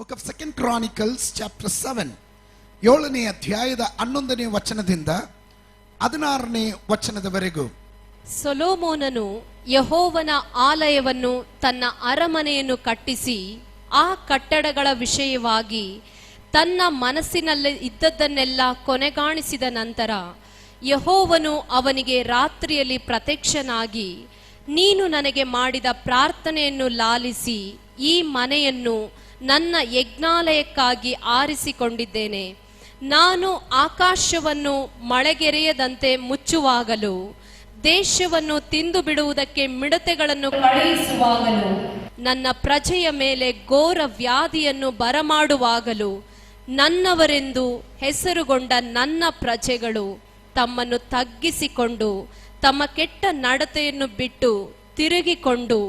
Book of second Chronicles chapter 7 7ನೇ ಅಧ್ಯಾಯದ 11ನೇ ವಚನದಿಂದ 16ನೇ ವಚನದವರೆಗೂ. ಸೊಲೊಮೋನನು ಯೆಹೋವನ ಆಲಯವನ್ನು, ತನ್ನ ಅರಮನೆಯನ್ನು ಕಟ್ಟಿಸಿ ಆ ಕಟ್ಟಡಗಳ ವಿಷಯವಾಗಿ ತನ್ನ ಮನಸ್ಸಿನಲ್ಲಿ ಇದ್ದದ್ದನ್ನೆಲ್ಲ ಕೊನೆಗಾಣಿಸಿದ ನಂತರ ಯೆಹೋವನು ಅವನಿಗೆ ರಾತ್ರಿಯಲ್ಲಿ ಪ್ರತ್ಯಕ್ಷನಾಗಿ, ನೀನು ನನಗೆ ಮಾಡಿದ ಪ್ರಾರ್ಥನೆಯನ್ನು ಲಾಲಿಸಿ ಈ ಮನೆಯನ್ನು ನನ್ನ ಯಜ್ಞಾಲಯಕ್ಕಾಗಿ ಆರಿಸಿಕೊಂಡಿದ್ದೇನೆ. ನಾನು ಆಕಾಶವನ್ನು ಮಳೆಗೆರೆಯದಂತೆ ಮುಚ್ಚುವಾಗಲೂ, ದೇಶವನ್ನು ತಿಂದು ಬಿಡುವುದಕ್ಕೆ ಮಿಡತೆಗಳನ್ನು ಕಳುಹಿಸುವಾಗಲೂ, ನನ್ನ ಪ್ರಜೆಯ ಮೇಲೆ ಘೋರ ವ್ಯಾಧಿಯನ್ನು ಬರಮಾಡುವಾಗಲೂ, ನನ್ನವರೆಂದು ಹೆಸರುಗೊಂಡ ನನ್ನ ಪ್ರಜೆಗಳು ತಮ್ಮನ್ನು ತಗ್ಗಿಸಿಕೊಂಡು ತಮ್ಮ ಕೆಟ್ಟ ನಡತೆಯನ್ನು ಬಿಟ್ಟು ತಿರುಗಿಕೊಂಡು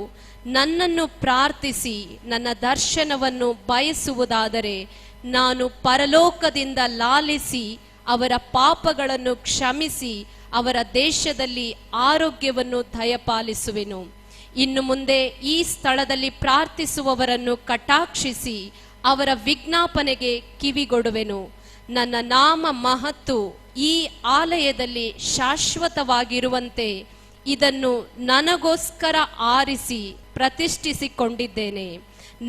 ನನ್ನನ್ನು ಪ್ರಾರ್ಥಿಸಿ ನನ್ನ ದರ್ಶನವನ್ನು ಬಯಸುವುದಾದರೆ, ನಾನು ಪರಲೋಕದಿಂದ ಲಾಲಿಸಿ ಅವರ ಪಾಪಗಳನ್ನು ಕ್ಷಮಿಸಿ ಅವರ ದೇಶದಲ್ಲಿ ಆರೋಗ್ಯವನ್ನು ದಯಪಾಲಿಸುವೆನು. ಇನ್ನು ಮುಂದೆ ಈ ಸ್ಥಳದಲ್ಲಿ ಪ್ರಾರ್ಥಿಸುವವರನ್ನು ಕಟಾಕ್ಷಿಸಿ ಅವರ ವಿಜ್ಞಾಪನೆಗೆ ಕಿವಿಗೊಡುವೆನು. ನನ್ನ ನಾಮ ಮಹತ್ತು ಈ ಆಲಯದಲ್ಲಿ ಶಾಶ್ವತವಾಗಿರುವಂತೆ ಇದನ್ನು ನನಗೋಸ್ಕರ ಆರಿಸಿ ಪ್ರತಿಷ್ಠಿಸಿಕೊಂಡಿದ್ದೇನೆ.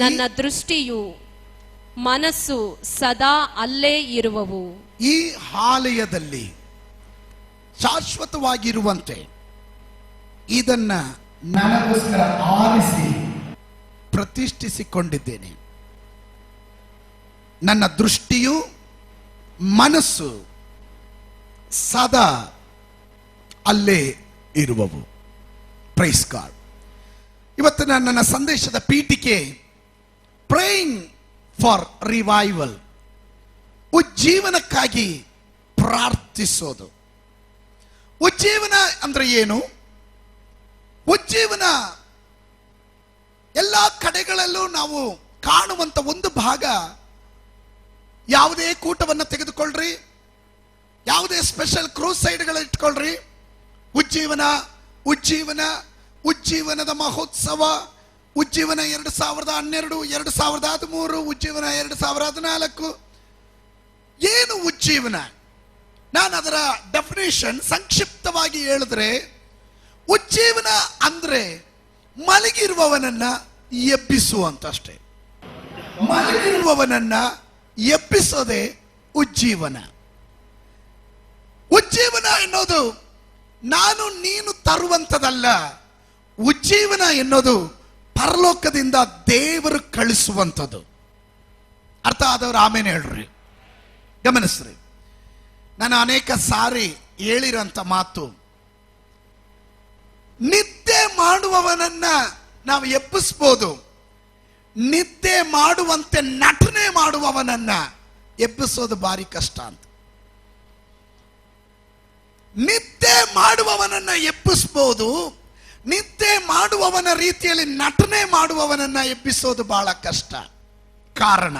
ನನ್ನ ದೃಷ್ಟಿಯು ಮನಸ್ಸು ಸದಾ ಅಲ್ಲೇ ಇರುವವು. ಈ ಆಲಯದಲ್ಲಿ ಶಾಶ್ವತವಾಗಿರುವಂತೆ ಇದನ್ನ ನನಗೋಸ್ಕರ ಆರಿಸಿ ಪ್ರತಿಷ್ಠಿಸಿಕೊಂಡಿದ್ದೇನೆ. ನನ್ನ ದೃಷ್ಟಿಯು ಮನಸ್ಸು ಸದಾ ಅಲ್ಲೇ ಇರುವವು. Praise God. ಇವತ್ತಿನ ನನ್ನ ಸಂದೇಶದ ಪೀಠಿಕೆ ಪ್ರೇಯಿಂಗ್ ಫಾರ್ ರಿವೈವಲ್, ಉಜ್ಜೀವನಕ್ಕಾಗಿ ಪ್ರಾರ್ಥಿಸೋದು. ಉಜ್ಜೀವನ ಅಂದ್ರೆ ಏನು? ಉಜ್ಜೀವನ ಎಲ್ಲ ಕಡೆಗಳಲ್ಲೂ ನಾವು ಕಾಣುವಂತ ಒಂದು ಭಾಗ. ಯಾವುದೇ ಕೂಟವನ್ನು ತೆಗೆದುಕೊಳ್ಳ್ರಿ, ಯಾವುದೇ ಸ್ಪೆಷಲ್ ಕ್ರೂಸೈಡ್ಗಳು ಇಟ್ಕೊಳ್ರಿ, ಉಜ್ಜೀವನ ಉಜ್ಜೀವನ ಉಜ್ಜೀವನದ ಮಹೋತ್ಸವ, ಉಜ್ಜೀವನ 2012, 2013, ಉಜ್ಜೀವನ 2014. ಏನು ಉಜ್ಜೀವನ? ನಾನು ಅದರ ಡೆಫಿನೇಷನ್ ಸಂಕ್ಷಿಪ್ತವಾಗಿ ಹೇಳಿದ್ರೆ, ಉಜ್ಜೀವನ ಅಂದ್ರೆ ಮಲಗಿರುವವನನ್ನ ಎಬ್ಬಿಸುವಂತ ಅಷ್ಟೇ. ಮಲಗಿರುವವನನ್ನ ಎಬ್ಬಿಸೋದೇ ಉಜ್ಜೀವನ. ಉಜ್ಜೀವನ ಎನ್ನೋದು ನಾನು ನೀನು ತರುವಂತದಲ್ಲ. ಉಜ್ಜೀವನ ಎನ್ನೋದು ಪರಲೋಕದಿಂದ ದೇವರು ಕಳಿಸುವಂಥದ್ದು. ಅರ್ಥ ಆದವರು ಆಮೇಲೆ ಹೇಳ್ರಿ, ಗಮನಿಸ್ರಿ. ನಾನು ಅನೇಕ ಸಾರಿ ಹೇಳಿರೋಂಥ ಮಾತು, ನಿದ್ದೆ ಮಾಡುವವನನ್ನ ನಾವು ಎಬ್ಬಿಸ್ಬೋದು, ನಿದ್ದೆ ಮಾಡುವಂತೆ ನಟನೆ ಮಾಡುವವನನ್ನ ಎಬ್ಬಿಸೋದು ಭಾರಿ ಕಷ್ಟ ಅಂತ. ನಿದ್ದೆ ಮಾಡುವವನನ್ನ ಎಬ್ಬಿಸ್ಬೋದು, ನಿದ್ದೆ ಮಾಡುವವನ ರೀತಿಯಲ್ಲಿ ನಟನೆ ಮಾಡುವವನನ್ನ ಎಬ್ಬಿಸೋದು ಬಹಳ ಕಷ್ಟ. ಕಾರಣ,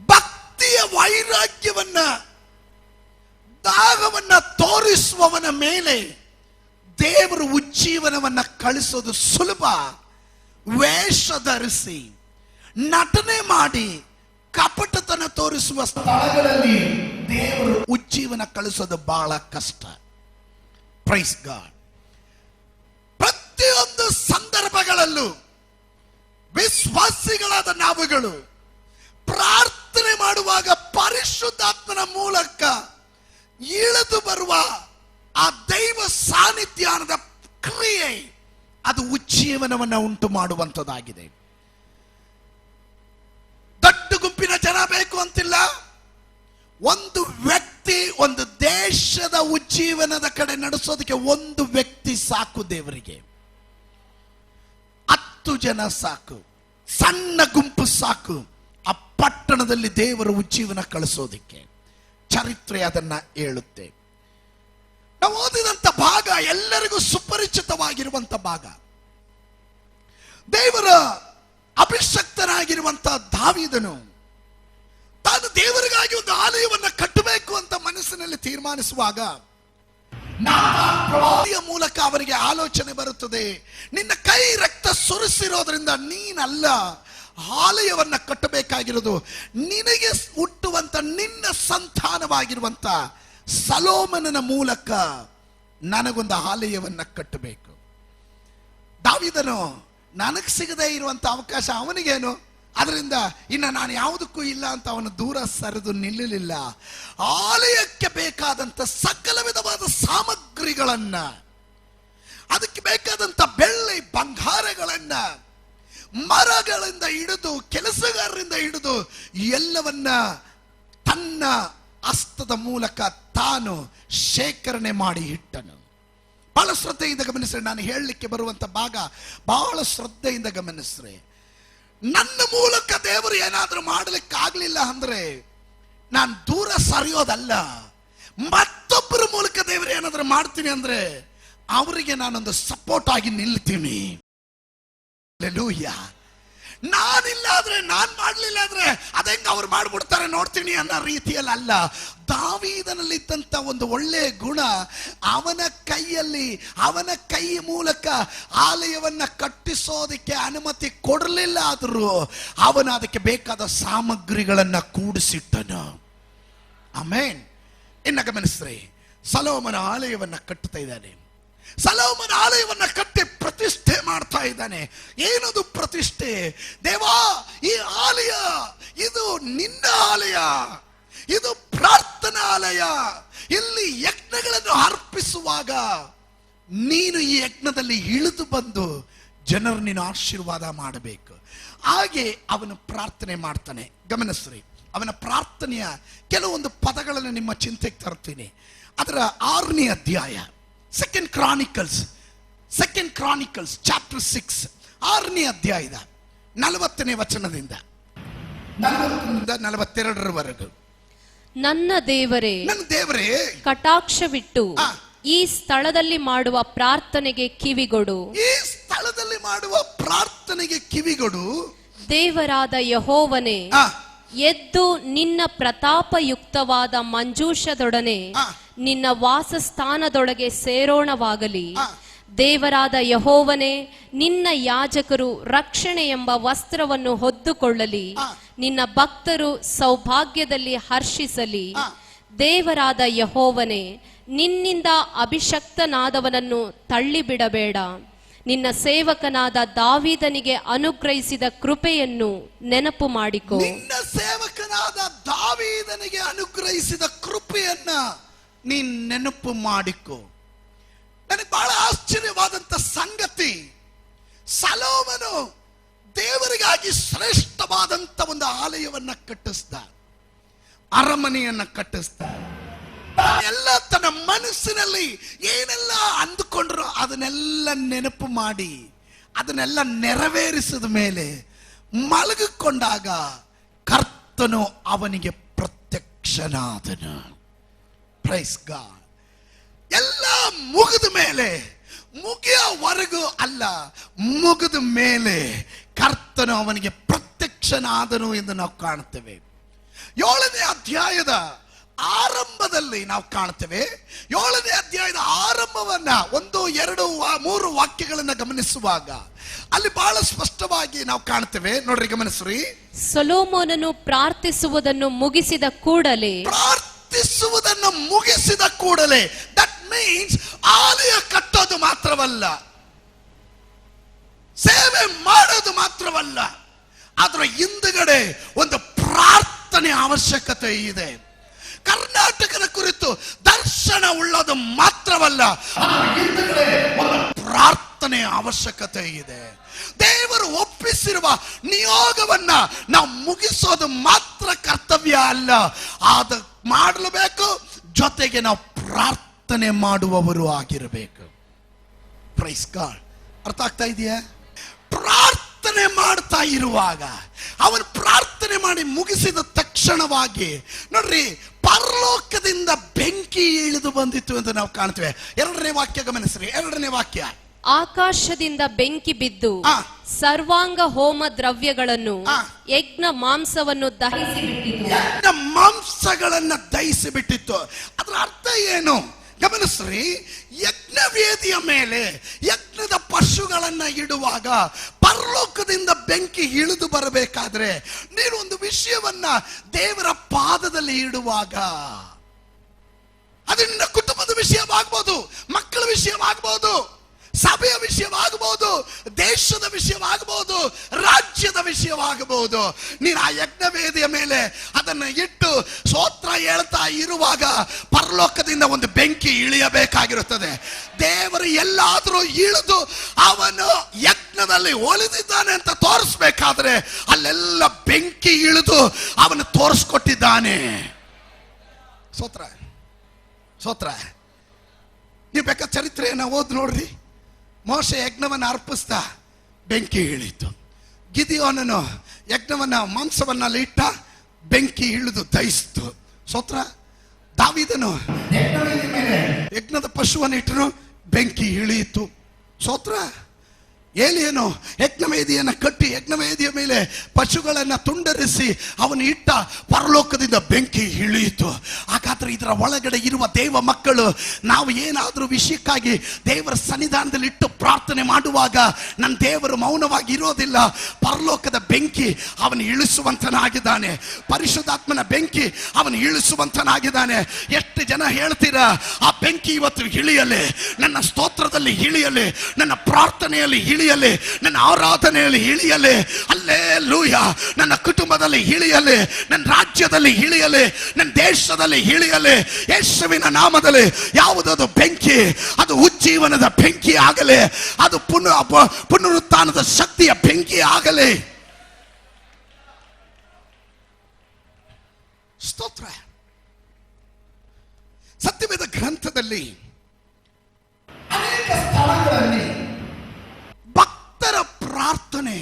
ಭಕ್ತಿಯ ವೈರಾಗ್ಯವನ್ನ, ದಾಹವನ್ನ ತೋರಿಸುವವನ ಮೇಲೆ ದೇವರು ಉಜ್ಜೀವನವನ್ನ ಕಳಿಸೋದು ಸುಲಭ. ವೇಷ ಧರಿಸಿ ನಟನೆ ಮಾಡಿ ಕಪಟತನ ತೋರಿಸುವ ಸ್ಥಳಗಳಲ್ಲಿ ದೇವರು ಉಜ್ಜೀವನ ಕಳಿಸೋದು ಬಹಳ ಕಷ್ಟ. Praise God. ಪ್ರತಿಯೊಂದು ಸಂದರ್ಭಗಳಲ್ಲೂ ವಿಶ್ವಾಸಿಗಳಾದ ನಾವುಗಳು ಪ್ರಾರ್ಥನೆ ಮಾಡುವಾಗ ಪರಿಶುದ್ಧಾತ್ಮನ ಮೂಲಕ ಇಳಿದು ಬರುವ ಆ ದೈವ ಸಾನ್ನಿಧ್ಯಾನದ ಕ್ರಿಯೆ, ಅದು ಉಜ್ಜೀವನವನ್ನ ಉಂಟು ಮಾಡುವಂಥದ್ದಾಗಿದೆ. ದೊಡ್ಡ ಗುಂಪಿನ ಜನ ಬೇಕು ಅಂತಿಲ್ಲ. ಒಂದು ವ್ಯಕ್ತಿ ಒಂದು ದೇಶದ ಉಜ್ಜೀವನದ ಕಡೆ ನಡೆಸೋದಕ್ಕೆ ಒಂದು ವ್ಯಕ್ತಿ ಸಾಕು ದೇವರಿಗೆ. 10 ಜನ ಸಾಕು, ಸಣ್ಣ ಗುಂಪು ಸಾಕು ಆ ಪಟ್ಟಣದಲ್ಲಿ ದೇವರ ಉಜ್ಜೀವನ ಕಳಿಸೋದಕ್ಕೆ. ಚರಿತ್ರೆ ಅದನ್ನ ಹೇಳುತ್ತೆ. ನಾವು ಓದಿದಂತ ಭಾಗ ಎಲ್ಲರಿಗೂ ಸುಪರಿಚಿತವಾಗಿರುವಂತ ಭಾಗ. ದೇವರ ಅಭಿಷಕ್ತನಾಗಿರುವಂತ ದಾವೀದನು ತಾನು ದೇವರಿಗಾಗಿ ಒಂದು ಆಲಯವನ್ನ ಕಟ್ಟಬೇಕು ಅಂತ ಮನಸ್ಸಿನಲ್ಲಿ ತೀರ್ಮಾನಿಸುವಾಗ ಪ್ರವಾದಿಯ ಮೂಲಕ ಅವರಿಗೆ ಆಲೋಚನೆ ಬರುತ್ತದೆ. ನಿನ್ನ ಕೈ ರಕ್ತ ಸುರಿಸಿರೋದ್ರಿಂದ ನೀನಲ್ಲ, ಆಲಯವನ್ನ ಕಟ್ಟಬೇಕಾಗಿರೋದು ನಿನಗೆ ಹುಟ್ಟುವಂತ ನಿನ್ನ ಸಂತಾನವಾಗಿರುವಂತ ಸೊಲೊಮೋನನ ಮೂಲಕ ನನಗೊಂದು ಆಲಯವನ್ನ ಕಟ್ಟಬೇಕು. ದಾವೀದನು ನನಗೆ ಸಿಗದೇ ಇರುವಂತ ಅವಕಾಶ ಅವನಿಗೇನು, ಅದರಿಂದ ಇನ್ನು ನಾನು ಯಾವುದಕ್ಕೂ ಇಲ್ಲ ಅಂತ ಅವನು ದೂರ ಸರಿದು ನಿಲ್ಲಲಿಲ್ಲ. ಆಲಯಕ್ಕೆ ಬೇಕಾದಂತ ಸಕಲ ವಿಧವಾದ ಸಾಮಗ್ರಿಗಳನ್ನ, ಅದಕ್ಕೆ ಬೇಕಾದಂತ ಬೆಳ್ಳಿ ಬಂಗಾರಗಳನ್ನ, ಮರಗಳಿಂದ ಹಿಡಿದು ಕೆಲಸಗಾರರಿಂದ ಹಿಡಿದು ಎಲ್ಲವನ್ನ ತನ್ನ ಹಸ್ತದ ಮೂಲಕ ತಾನು ಶೇಖರಣೆ ಮಾಡಿ ಇಟ್ಟನು. ಬಹಳ ಶ್ರದ್ಧೆಯಿಂದ ಗಮನಿಸ್ರಿ. ನಾನು ಹೇಳಲಿಕ್ಕೆ ಬರುವಂತ ಭಾಗ ಬಹಳ ಶ್ರದ್ಧೆಯಿಂದ ಗಮನಿಸ್ರಿ. ನನ್ನ ಮೂಲಕ ದೇವರು ಏನಾದ್ರೂ ಮಾಡಲಿಕ್ಕೆ ಆಗ್ಲಿಲ್ಲ ಅಂದ್ರೆ ನಾನು ದೂರ ಸರಿಯೋದಲ್ಲ. ಮತ್ತೊಬ್ಬರ ಮೂಲಕ ದೇವರು ಏನಾದ್ರೂ ಮಾಡ್ತೀನಿ ಅಂದ್ರೆ ಅವರಿಗೆ ನಾನೊಂದು ಸಪೋರ್ಟ್ ಆಗಿ ನಿಲ್ತೀನಿ. ಹಲ್ಲೆಲೂಯಾ. ನಾನಿಲ್ಲ ಆದ್ರೆ, ನಾನ್ ಮಾಡ್ಲಿಲ್ಲ ಆದ್ರೆ ಅದಂಗ ಅವ್ರು ಮಾಡ್ಬಿಡ್ತಾರೆ ನೋಡ್ತೀನಿ ಅನ್ನೋ ರೀತಿಯಲ್ಲಿ ಅಲ್ಲ. ದಾವೀದನಲ್ಲಿದ್ದಂತ ಒಂದು ಒಳ್ಳೆಯ ಗುಣ, ಅವನ ಕೈಯಲ್ಲಿ, ಅವನ ಕೈ ಮೂಲಕ ಆಲಯವನ್ನ ಕಟ್ಟಿಸೋದಕ್ಕೆ ಅನುಮತಿ ಕೊಡಲಿಲ್ಲ ಆದರೂ ಅವನ ಅದಕ್ಕೆ ಬೇಕಾದ ಸಾಮಗ್ರಿಗಳನ್ನ ಕೂಡಿಸಿಟ್ಟನು. ಆಮೇನ್. ಇನ್ನ ಗಮನಿಸ್ರಿ, ಸೊಲೊಮೋನ ಆಲಯವನ್ನ ಕಟ್ಟುತ್ತಾ ಇದ್ದಾನೆ. ಸೊಲೊಮೋನ ಆಲಯವನ್ನ ಕಟ್ಟಿ ಪ್ರತಿಷ್ಠೆ ಮಾಡ್ತಾ ಇದ್ದಾನೆ. ಏನದು ಪ್ರತಿಷ್ಠೆ? ದೇವಾ, ಈ ಆಲಯ ಇದು ನಿನ್ನ ಆಲಯ, ಇದು ಪ್ರಾರ್ಥನಾ ಆಲಯ. ಇಲ್ಲಿ ಯಜ್ಞಗಳನ್ನು ಅರ್ಪಿಸುವಾಗ ನೀನು ಈ ಯಜ್ಞದಲ್ಲಿ ಇಳಿದು ಬಂದು ಜನರು ನೀನು ಆಶೀರ್ವಾದ ಮಾಡಬೇಕು. ಹಾಗೆ ಅವನು ಪ್ರಾರ್ಥನೆ ಮಾಡ್ತಾನೆ. ಗಮನಿಸ್ರಿ, ಅವನ ಪ್ರಾರ್ಥನೆಯ ಕೆಲವೊಂದು ಪದಗಳನ್ನು ನಿಮ್ಮ ಚಿಂತೆಗೆ ತರ್ತೀನಿ. ಅದರ 6ನೇ ಅಧ್ಯಾಯ, ಸೆಕೆಂಡ್ ಕ್ರಾನಿಕಲ್ಸ್ ಚಾಪ್ಟರ್ 6 6ನೇ ಅಧ್ಯಾಯದ 40ನೇ ವಚನದಿಂದ 42ರವರೆಗೂ. ನನ್ನ ದೇವರೇ, ಕಟಾಕ್ಷವಿಟ್ಟು ಈ ಸ್ಥಳದಲ್ಲಿ ಮಾಡುವ ಪ್ರಾರ್ಥನೆಗೆ ಕಿವಿಗೊಡು. ಈ ಸ್ಥಳದಲ್ಲಿ ಮಾಡುವ ಪ್ರಾರ್ಥನೆಗೆ ಕಿವಿಗೊಡು. ದೇವರಾದ ಯೆಹೋವನೇ, ಎದ್ದು ನಿನ್ನ ಪ್ರತಾಪಯುಕ್ತವಾದ ಮಂಜೂಷದೊಡನೆ ನಿನ್ನ ವಾಸಸ್ಥಾನದೊಳಗೆ ಸೇರೋಣವಾಗಲಿ. ದೇವರಾದ ಯೆಹೋವನೇ, ನಿನ್ನ ಯಾಜಕರು ರಕ್ಷಣೆ ಎಂಬ ವಸ್ತ್ರವನ್ನು ಹೊದ್ದುಕೊಳ್ಳಲಿ. ನಿನ್ನ ಭಕ್ತರು ಸೌಭಾಗ್ಯದಲ್ಲಿ ಹರ್ಷಿಸಲಿ. ದೇವರಾದ ಯೆಹೋವನೇ, ನಿನ್ನಿಂದ ಅಭಿಷಕ್ತನಾದವನನ್ನು ತಳ್ಳಿಬಿಡಬೇಡ. ನಿನ್ನ ಸೇವಕನಾದ ದಾವೀದನಿಗೆ ಅನುಗ್ರಹಿಸಿದ ಕೃಪೆಯನ್ನು ನೆನಪು ಮಾಡಿಕೊ. ನಿನ್ನ ಸೇವಕನಾದ ದಾವೀದನಿಗೆ ಅನುಗ್ರಹಿಸಿದ ಕೃಪೆಯನ್ನ ನೀನ್ ನೆನಪು ಮಾಡಿಕೊ. ನನಗೆ ಬಹಳ ಆಶ್ಚರ್ಯವಾದಂತ ಸಂಗತಿ, ಸೊಲೊಮೋನ ದೇವರಿಗಾಗಿ ಶ್ರೇಷ್ಠವಾದಂತ ಒಂದು ಆಲಯವನ್ನ ಕಟ್ಟಿಸ್ದ, ಅರಮನೆಯನ್ನ ಕಟ್ಟಿಸ್ದ. ಎಲ್ಲ ತನ್ನ ಮನಸ್ಸಿನಲ್ಲಿ ಏನೆಲ್ಲ ಅಂದುಕೊಂಡ್ರು ಅದನ್ನೆಲ್ಲ ನೆನಪು ಮಾಡಿ ಅದನ್ನೆಲ್ಲ ನೆರವೇರಿಸಿದ ಮೇಲೆ ಮಲಗಿಕೊಂಡಾಗ ಕರ್ತನು ಅವನಿಗೆ ಪ್ರತ್ಯಕ್ಷನಾದನು. Praise God. ಎಲ್ಲ ಮುಗಿದ ಮೇಲೆ, ಮುಗಿಯವರೆಗೂ ಅಲ್ಲ, ಮುಗಿದ ಮೇಲೆ ಕರ್ತನು ಅವನಿಗೆ ಪ್ರತ್ಯಕ್ಷನಾದನು ಎಂದು ನಾವು ಕಾಣುತ್ತೇವೆ. 7ನೇ ಅಧ್ಯಾಯದ ಆರಂಭದಲ್ಲಿ ನಾವು ಕಾಣ್ತೇವೆ. 7ನೇ ಅಧ್ಯಾಯದ ಆರಂಭವನ್ನ 1, 2, 3 ವಾಕ್ಯಗಳನ್ನ ಗಮನಿಸುವಾಗ ಅಲ್ಲಿ ಬಹಳ ಸ್ಪಷ್ಟವಾಗಿ ನಾವು ಕಾಣ್ತೇವೆ. ನೋಡ್ರಿ, ಗಮನಿಸ್ರಿ. ಸೊಲೊಮೋನನು ಪ್ರಾರ್ಥಿಸುವುದನ್ನು ಮುಗಿಸಿದ ಕೂಡಲೇ ದಟ್ ಮೀನ್ಸ್ ಆಲಯ ಕಟ್ಟೋದು ಮಾತ್ರವಲ್ಲ, ಸೇವೆ ಮಾಡೋದು ಮಾತ್ರವಲ್ಲ, ಅದರ ಹಿಂದುಗಡೆ ಒಂದು ಪ್ರಾರ್ಥನೆ ಅವಶ್ಯಕತೆ ಇದೆ. ಕರ್ನಾಟಕದ ಕುರಿತು ದರ್ಶನ ಉಳ್ಳದು ಮಾತ್ರವಲ್ಲ, ಒಂದು ಪ್ರಾರ್ಥನೆ ಅವಶ್ಯಕತೆ ಇದೆ. ದೇವರು ಒಪ್ಪಿಸಿರುವ ನಿಯೋಗವನ್ನ ನಾವು ಮುಗಿಸೋದು ಮಾತ್ರ ಕರ್ತವ್ಯ ಅಲ್ಲ, ಅದು ಮಾಡಲೇಬೇಕು. ಜೊತೆಗೆ ನಾವು ಪ್ರಾರ್ಥನೆ ಮಾಡುವವರು ಆಗಿರಬೇಕು. Praise God. ಅರ್ಥ ಆಗ್ತಾ ಇದೆಯಾ? ಪ್ರಾರ್ಥನೆ ಮಾಡ್ತಾ ಇರುವಾಗ, ಅವನು ಪ್ರಾರ್ಥನೆ ಮಾಡಿ ಮುಗಿಸಿದ ತಕ್ಷಣವಾಗಿ ನೋಡ್ರಿ, ಪರಲೋಕದಿಂದ ಬೆಂಕಿ ಇಳಿದು ಬಂದಿತ್ತು ಎಂದು ನಾವು ಕಾಣ್ತೇವೆ. 2ನೇ ವಾಕ್ಯ ಗಮನಿಸ್ರಿ. 2ನೇ ವಾಕ್ಯ, ಆಕಾಶದಿಂದ ಬೆಂಕಿ ಬಿದ್ದು ಸರ್ವಾಂಗ ಹೋಮ ದ್ರವ್ಯಗಳನ್ನು, ಯಜ್ಞ ಮಾಂಸವನ್ನು ದಹಿಸಿ ಬಿಟ್ಟಿತ್ತು. ಅದರ ಅರ್ಥ ಏನು ಗಮನಿಸ್ರಿ. ಯಜ್ಞ ವೇದಿಯ ಮೇಲೆ ಯಜ್ಞದ ಪಶುಗಳನ್ನ ಇಡುವಾಗ ಪರಲೋಕದಿಂದ ಬೆಂಕಿ ಇಳಿದು ಬರಬೇಕಾದ್ರೆ ನೀನು ಒಂದು ವಿಷಯವನ್ನ ದೇವರ ಪಾದದಲ್ಲಿ ಇಡುವಾಗ, ಅದು ನಿನ್ನ ಕುಟುಂಬದ ವಿಷಯವಾಗಬಹುದು, ಮಕ್ಕಳ ವಿಷಯವಾಗಬಹುದು, ಸಭೆಯ ವಿಷಯವಾಗಬಹುದು, ದೇಶದ ವಿಷಯವಾಗಬಹುದು, ರಾಜ್ಯದ ವಿಷಯವಾಗಬಹುದು. ನೀನು ಆ ಯಜ್ಞವೇದಿಯ ಮೇಲೆ ಅದನ್ನು ಇಟ್ಟು ಸ್ತೋತ್ರ ಹೇಳ್ತಾ ಇರುವಾಗ ಪರಲೋಕದಿಂದ ಒಂದು ಬೆಂಕಿ ಇಳಿಯಬೇಕಾಗಿರುತ್ತದೆ. ದೇವರು ಎಲ್ಲಾದರೂ ಇಳಿದು ಅವನು ಯಜ್ಞದಲ್ಲಿ ಒಲಿದಿದ್ದಾನೆ ಅಂತ ತೋರಿಸ್ಬೇಕಾದ್ರೆ ಅಲ್ಲೆಲ್ಲ ಬೆಂಕಿ ಇಳಿದು ಅವನು ತೋರಿಸ್ಕೊಟ್ಟಿದ್ದಾನೆ. ಸ್ತೋತ್ರ ಸ್ತೋತ್ರ. ನೀವು ಬೇಕಾದ ಚರಿತ್ರೆಯನ್ನು ಓದ್ ನೋಡ್ರಿ. ಮೋಶೆ ಯಜ್ಞವನ್ನು ಅರ್ಪಿಸ್ತಾ ಬೆಂಕಿ ಇಳಿತು. ಗಿದಿಯೋನನು ಯಜ್ಞವನ್ನ ಮಾಂಸವನ್ನಲ್ಲಿ ಇಟ್ಟ, ಬೆಂಕಿ ಇಳಿದು ದಹಿಸ್ತು. ಸ್ತೋತ್ರ. ದಾವೀದನು ಯಜ್ಞದ ಪಶುವನ್ನು ಇಟ್ಟನು, ಬೆಂಕಿ ಇಳಿಯಿತು. ಸ್ತೋತ್ರ. ಏಲಿಯನು ಯಜ್ಞವೇದಿಯನ್ನು ಕಟ್ಟಿ ಯಜ್ಞವೇದಿಯ ಮೇಲೆ ಪಶುಗಳನ್ನು ತುಂಡರಿಸಿ ಅವನು ಇಟ್ಟ, ಪರಲೋಕದಿಂದ ಬೆಂಕಿ ಇಳಿಯಿತು. ಹಾಗಾದ್ರೆ ಇದರ ಒಳಗಡೆ ಇರುವ ದೇವ ಮಕ್ಕಳು ನಾವು ಏನಾದರೂ ವಿಷಯಕ್ಕಾಗಿ ದೇವರ ಸನ್ನಿಧಾನದಲ್ಲಿ ಇಟ್ಟು ಪ್ರಾರ್ಥನೆ ಮಾಡುವಾಗ ನನ್ನ ದೇವರು ಮೌನವಾಗಿ ಇರೋದಿಲ್ಲ. ಪರಲೋಕದ ಬೆಂಕಿ ಅವನು ಇಳಿಸುವಂತನಾಗಿದ್ದಾನೆ. ಪರಿಶುದ್ಧಾತ್ಮನ ಬೆಂಕಿ ಅವನು ಇಳಿಸುವಂತನಾಗಿದ್ದಾನೆ. ಎಷ್ಟು ಜನ ಹೇಳ್ತೀರಾ ಆ ಬೆಂಕಿ ಇವತ್ತು ಇಳಿಯಲಿ, ನನ್ನ ಸ್ತೋತ್ರದಲ್ಲಿ ಇಳಿಯಲಿ, ನನ್ನ ಪ್ರಾರ್ಥನೆಯಲ್ಲಿ ಇಳಿಯಲಿ, ನನ್ನ ಆರಾಧನೆಯಲ್ಲಿ ಇಳಿಯಲಿ. ಹಲ್ಲೆಲೂಯಾ. ನನ್ನ ಕುಟುಂಬದಲ್ಲಿ ಇಳಿಯಲಿ, ನನ್ನ ರಾಜ್ಯದಲ್ಲಿ ಇಳಿಯಲಿ, ನನ್ನ ದೇಶದಲ್ಲಿ ಇಳಿಯಲಿ. ಯೇಸುವಿನ ನಾಮದಲ್ಲಿ ಯಾವುದದು ಬೆಂಕಿ, ಅದು ಉಜ್ಜೀವನದ ಬೆಂಕಿ ಆಗಲಿ, ಅದು ಪುನರುತ್ಥಾನದ ಶಕ್ತಿಯ ಬೆಂಕಿ ಆಗಲಿ. ಸ್ತೋತ್ರ. ಸತ್ಯವೇದ ಗ್ರಂಥದಲ್ಲಿ ಅನೇಕ ಸ್ಥಳಗಳಲ್ಲಿ ಭಕ್ತರ ಪ್ರಾರ್ಥನೆ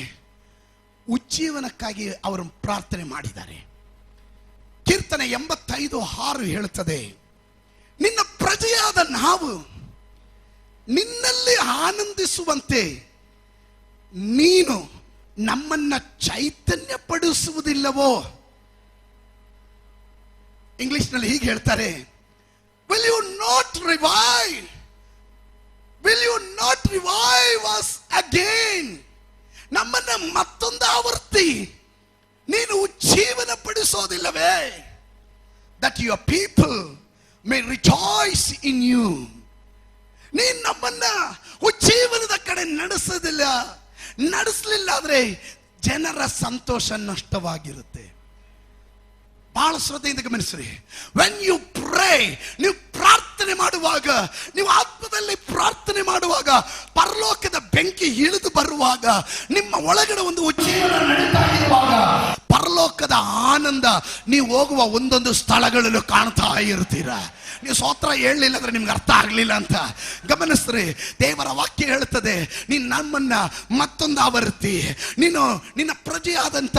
ಉಜ್ಜೀವನಕ್ಕಾಗಿ ಅವರು ಪ್ರಾರ್ಥನೆ ಮಾಡಿದ್ದಾರೆ. ಕೀರ್ತನೆ 85:6 ಹೇಳುತ್ತದೆ, ನಿನ್ನ ಪ್ರಜೆಯಾದ ನಾವು ನಿನ್ನಲ್ಲಿ ಆನಂದಿಸುವಂತೆ ನೀನು ನಮ್ಮನ್ನ ಚೈತನ್ಯ ಪಡಿಸುವುದಿಲ್ಲವೋ. ಇಂಗ್ಲಿಷ್ನಲ್ಲಿ ಹೀಗೆ ಹೇಳ್ತಾರೆ, will you not revive? Will you not revive us again? ನಮ್ಮನ್ನ ಮತ್ತೊಂದು ಆವರ್ತಿ ನೀನು ಉಜ್ಜೀವನ ಪಡಿಸೋದಿಲ್ಲವೇ? That your people may rejoice in you. ನೀನು ನಮ್ಮನ್ನ ಉಜ್ಜೀವನದ ಕಡೆ ನಡೆಸಲಿಲ್ಲ ಆದ್ರೆ ಜನರ ಸಂತೋಷ ನಷ್ಟವಾಗಿರುತ್ತೆ. ಬಹಳ ಶ್ರದ್ಧೆಯಿಂದ ಗಮನಿಸ್ರಿ. ವೆನ್ ಯು ಪ್ರೇ, ನೀವು ಪ್ರಾರ್ಥನೆ ಮಾಡುವಾಗ, ನೀವು ಆತ್ಮದಲ್ಲಿ ಪ್ರಾರ್ಥನೆ ಮಾಡುವಾಗ, ಪರಲೋಕದ ಬೆಂಕಿ ಇಳಿದು ಬರುವಾಗ, ನಿಮ್ಮ ಒಳಗಡೆ ಒಂದು ಉಜ್ಜೀವನ ನಡೀತಾ ಇರುವಾಗ, ಪರಲೋಕದ ಆನಂದ ನೀವು ಹೋಗುವ ಒಂದೊಂದು ಸ್ಥಳಗಳಲ್ಲೂ ಕಾಣ್ತಾ ಇರ್ತೀರ. ನೀವು ಸ್ತೋತ್ರ ಹೇಳಲಿಲ್ಲ ಅಂದ್ರೆ ನಿಮ್ಗೆ ಅರ್ಥ ಆಗಲಿಲ್ಲ ಅಂತ ಗಮನಿಸ್ರಿ. ದೇವರ ವಾಕ್ಯ ಹೇಳುತ್ತದೆ, ನೀನು ನಮ್ಮನ್ನ ಮತ್ತೊಂದು ಆವರ್ತಿ, ನೀನು ನಿನ್ನ ಪ್ರಜೆಯಾದಂಥ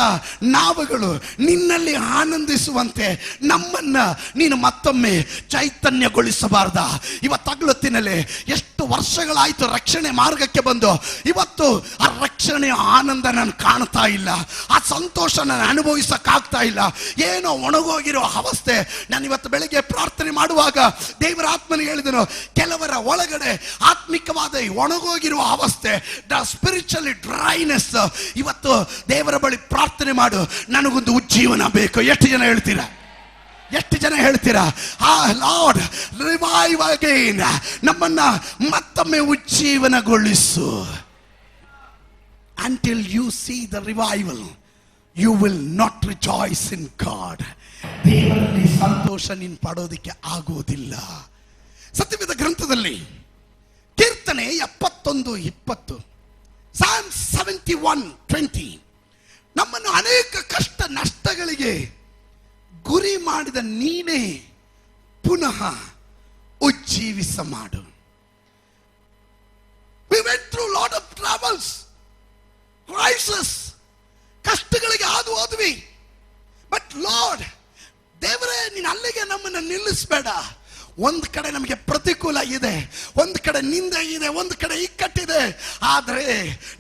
ನಾವುಗಳು ನಿನ್ನಲ್ಲಿ ಆನಂದಿಸುವಂತೆ ನಮ್ಮನ್ನ ನೀನು ಮತ್ತೊಮ್ಮೆ ಚೈತನ್ಯಗೊಳಿಸಬಾರ್ದ? ಇವತ್ತಗ್ಲೊತ್ತಿನಲ್ಲಿ ಎಷ್ಟು ವರ್ಷಗಳಾಯ್ತು ರಕ್ಷಣೆ ಮಾರ್ಗಕ್ಕೆ ಬಂದು, ಇವತ್ತು ಆ ರಕ್ಷಣೆಯ ಆನಂದ ನಾನು ಕಾಣ್ತಾ ಇಲ್ಲ, ಆ ಸಂತೋಷ ನಾನು ಅನುಭವಿಸಕ್ಕಾಗ್ತಾ ಇಲ್ಲ. ಏನೋ ಒಣಗೋಗಿರೋ ಅವಸ್ಥೆ. ನಾನು ಇವತ್ತು ಬೆಳಗ್ಗೆ ಪ್ರಾರ್ಥನೆ ಮಾಡುವಾಗ ದೇವರ ಆತ್ಮನಿಗೆ ಹೇಳಿದನು, ಕೆಲವರ ಒಳಗಡೆ ಆತ್ಮಿಕವಾದ ಒಣಗೋಗಿರುವ ಅವಸ್ಥೆ, ಸ್ಪಿರಿಚುವಲಿ ಡ್ರೈನೆಸ್. ಇವತ್ತು ದೇವರ ಬಳಿ ಪ್ರಾರ್ಥನೆ ಮಾಡು, ನನಗೊಂದು ಉಜ್ಜೀವನ ಬೇಕು. ಎಷ್ಟು ಜನ ಹೇಳ್ತೀರಾ? ಎಷ್ಟು ಜನ ಹೇಳ್ತೀರಾ? ಆ ಲಾರ್ಡ್ ರಿವೈವ್ ಅಗೈನ್, ನಮ್ಮನ್ನ ಮತ್ತೊಮ್ಮೆ ಉಜ್ಜೀವನಗೊಳಿಸು. Until you see the revival, you will not rejoice in God. ದೇವರಲ್ಲಿ ಸಂತೋಷ ನೀನು ಪಡೋದಕ್ಕೆ ಆಗುವುದಿಲ್ಲ. ಸತ್ಯವೇದ ಗ್ರಂಥದಲ್ಲಿ ಕೀರ್ತನೆ 71:20, Psalm 71:20, ನಮ್ಮನ್ನು ಅನೇಕ ಕಷ್ಟ ನಷ್ಟಗಳಿಗೆ ಗುರಿ ಮಾಡಿದ ನೀನೇ ಪುನಃ ಉಜ್ಜೀವಿಸ ಮಾಡು. We went through lot of troubles, crisis, ಕಷ್ಟಗಳಿಗೆ ಹಾದು ಹೋದ್ವಿ. ಬಟ್ ಲಾರ್ಡ್, ದೇವರೇ, ನೀನು ಅಲ್ಲಿಗೆ ನಮ್ಮನ್ನು ನಿಲ್ಲಿಸಬೇಡ. ಒಂದು ಕಡೆ ನಮಗೆ ಪ್ರತಿಕೂಲ ಇದೆ, ಒಂದು ಕಡೆ ನಿಂದೆ ಇದೆ, ಒಂದು ಕಡೆ ಇಕ್ಕಟ್ಟಿದೆ. ಆದರೆ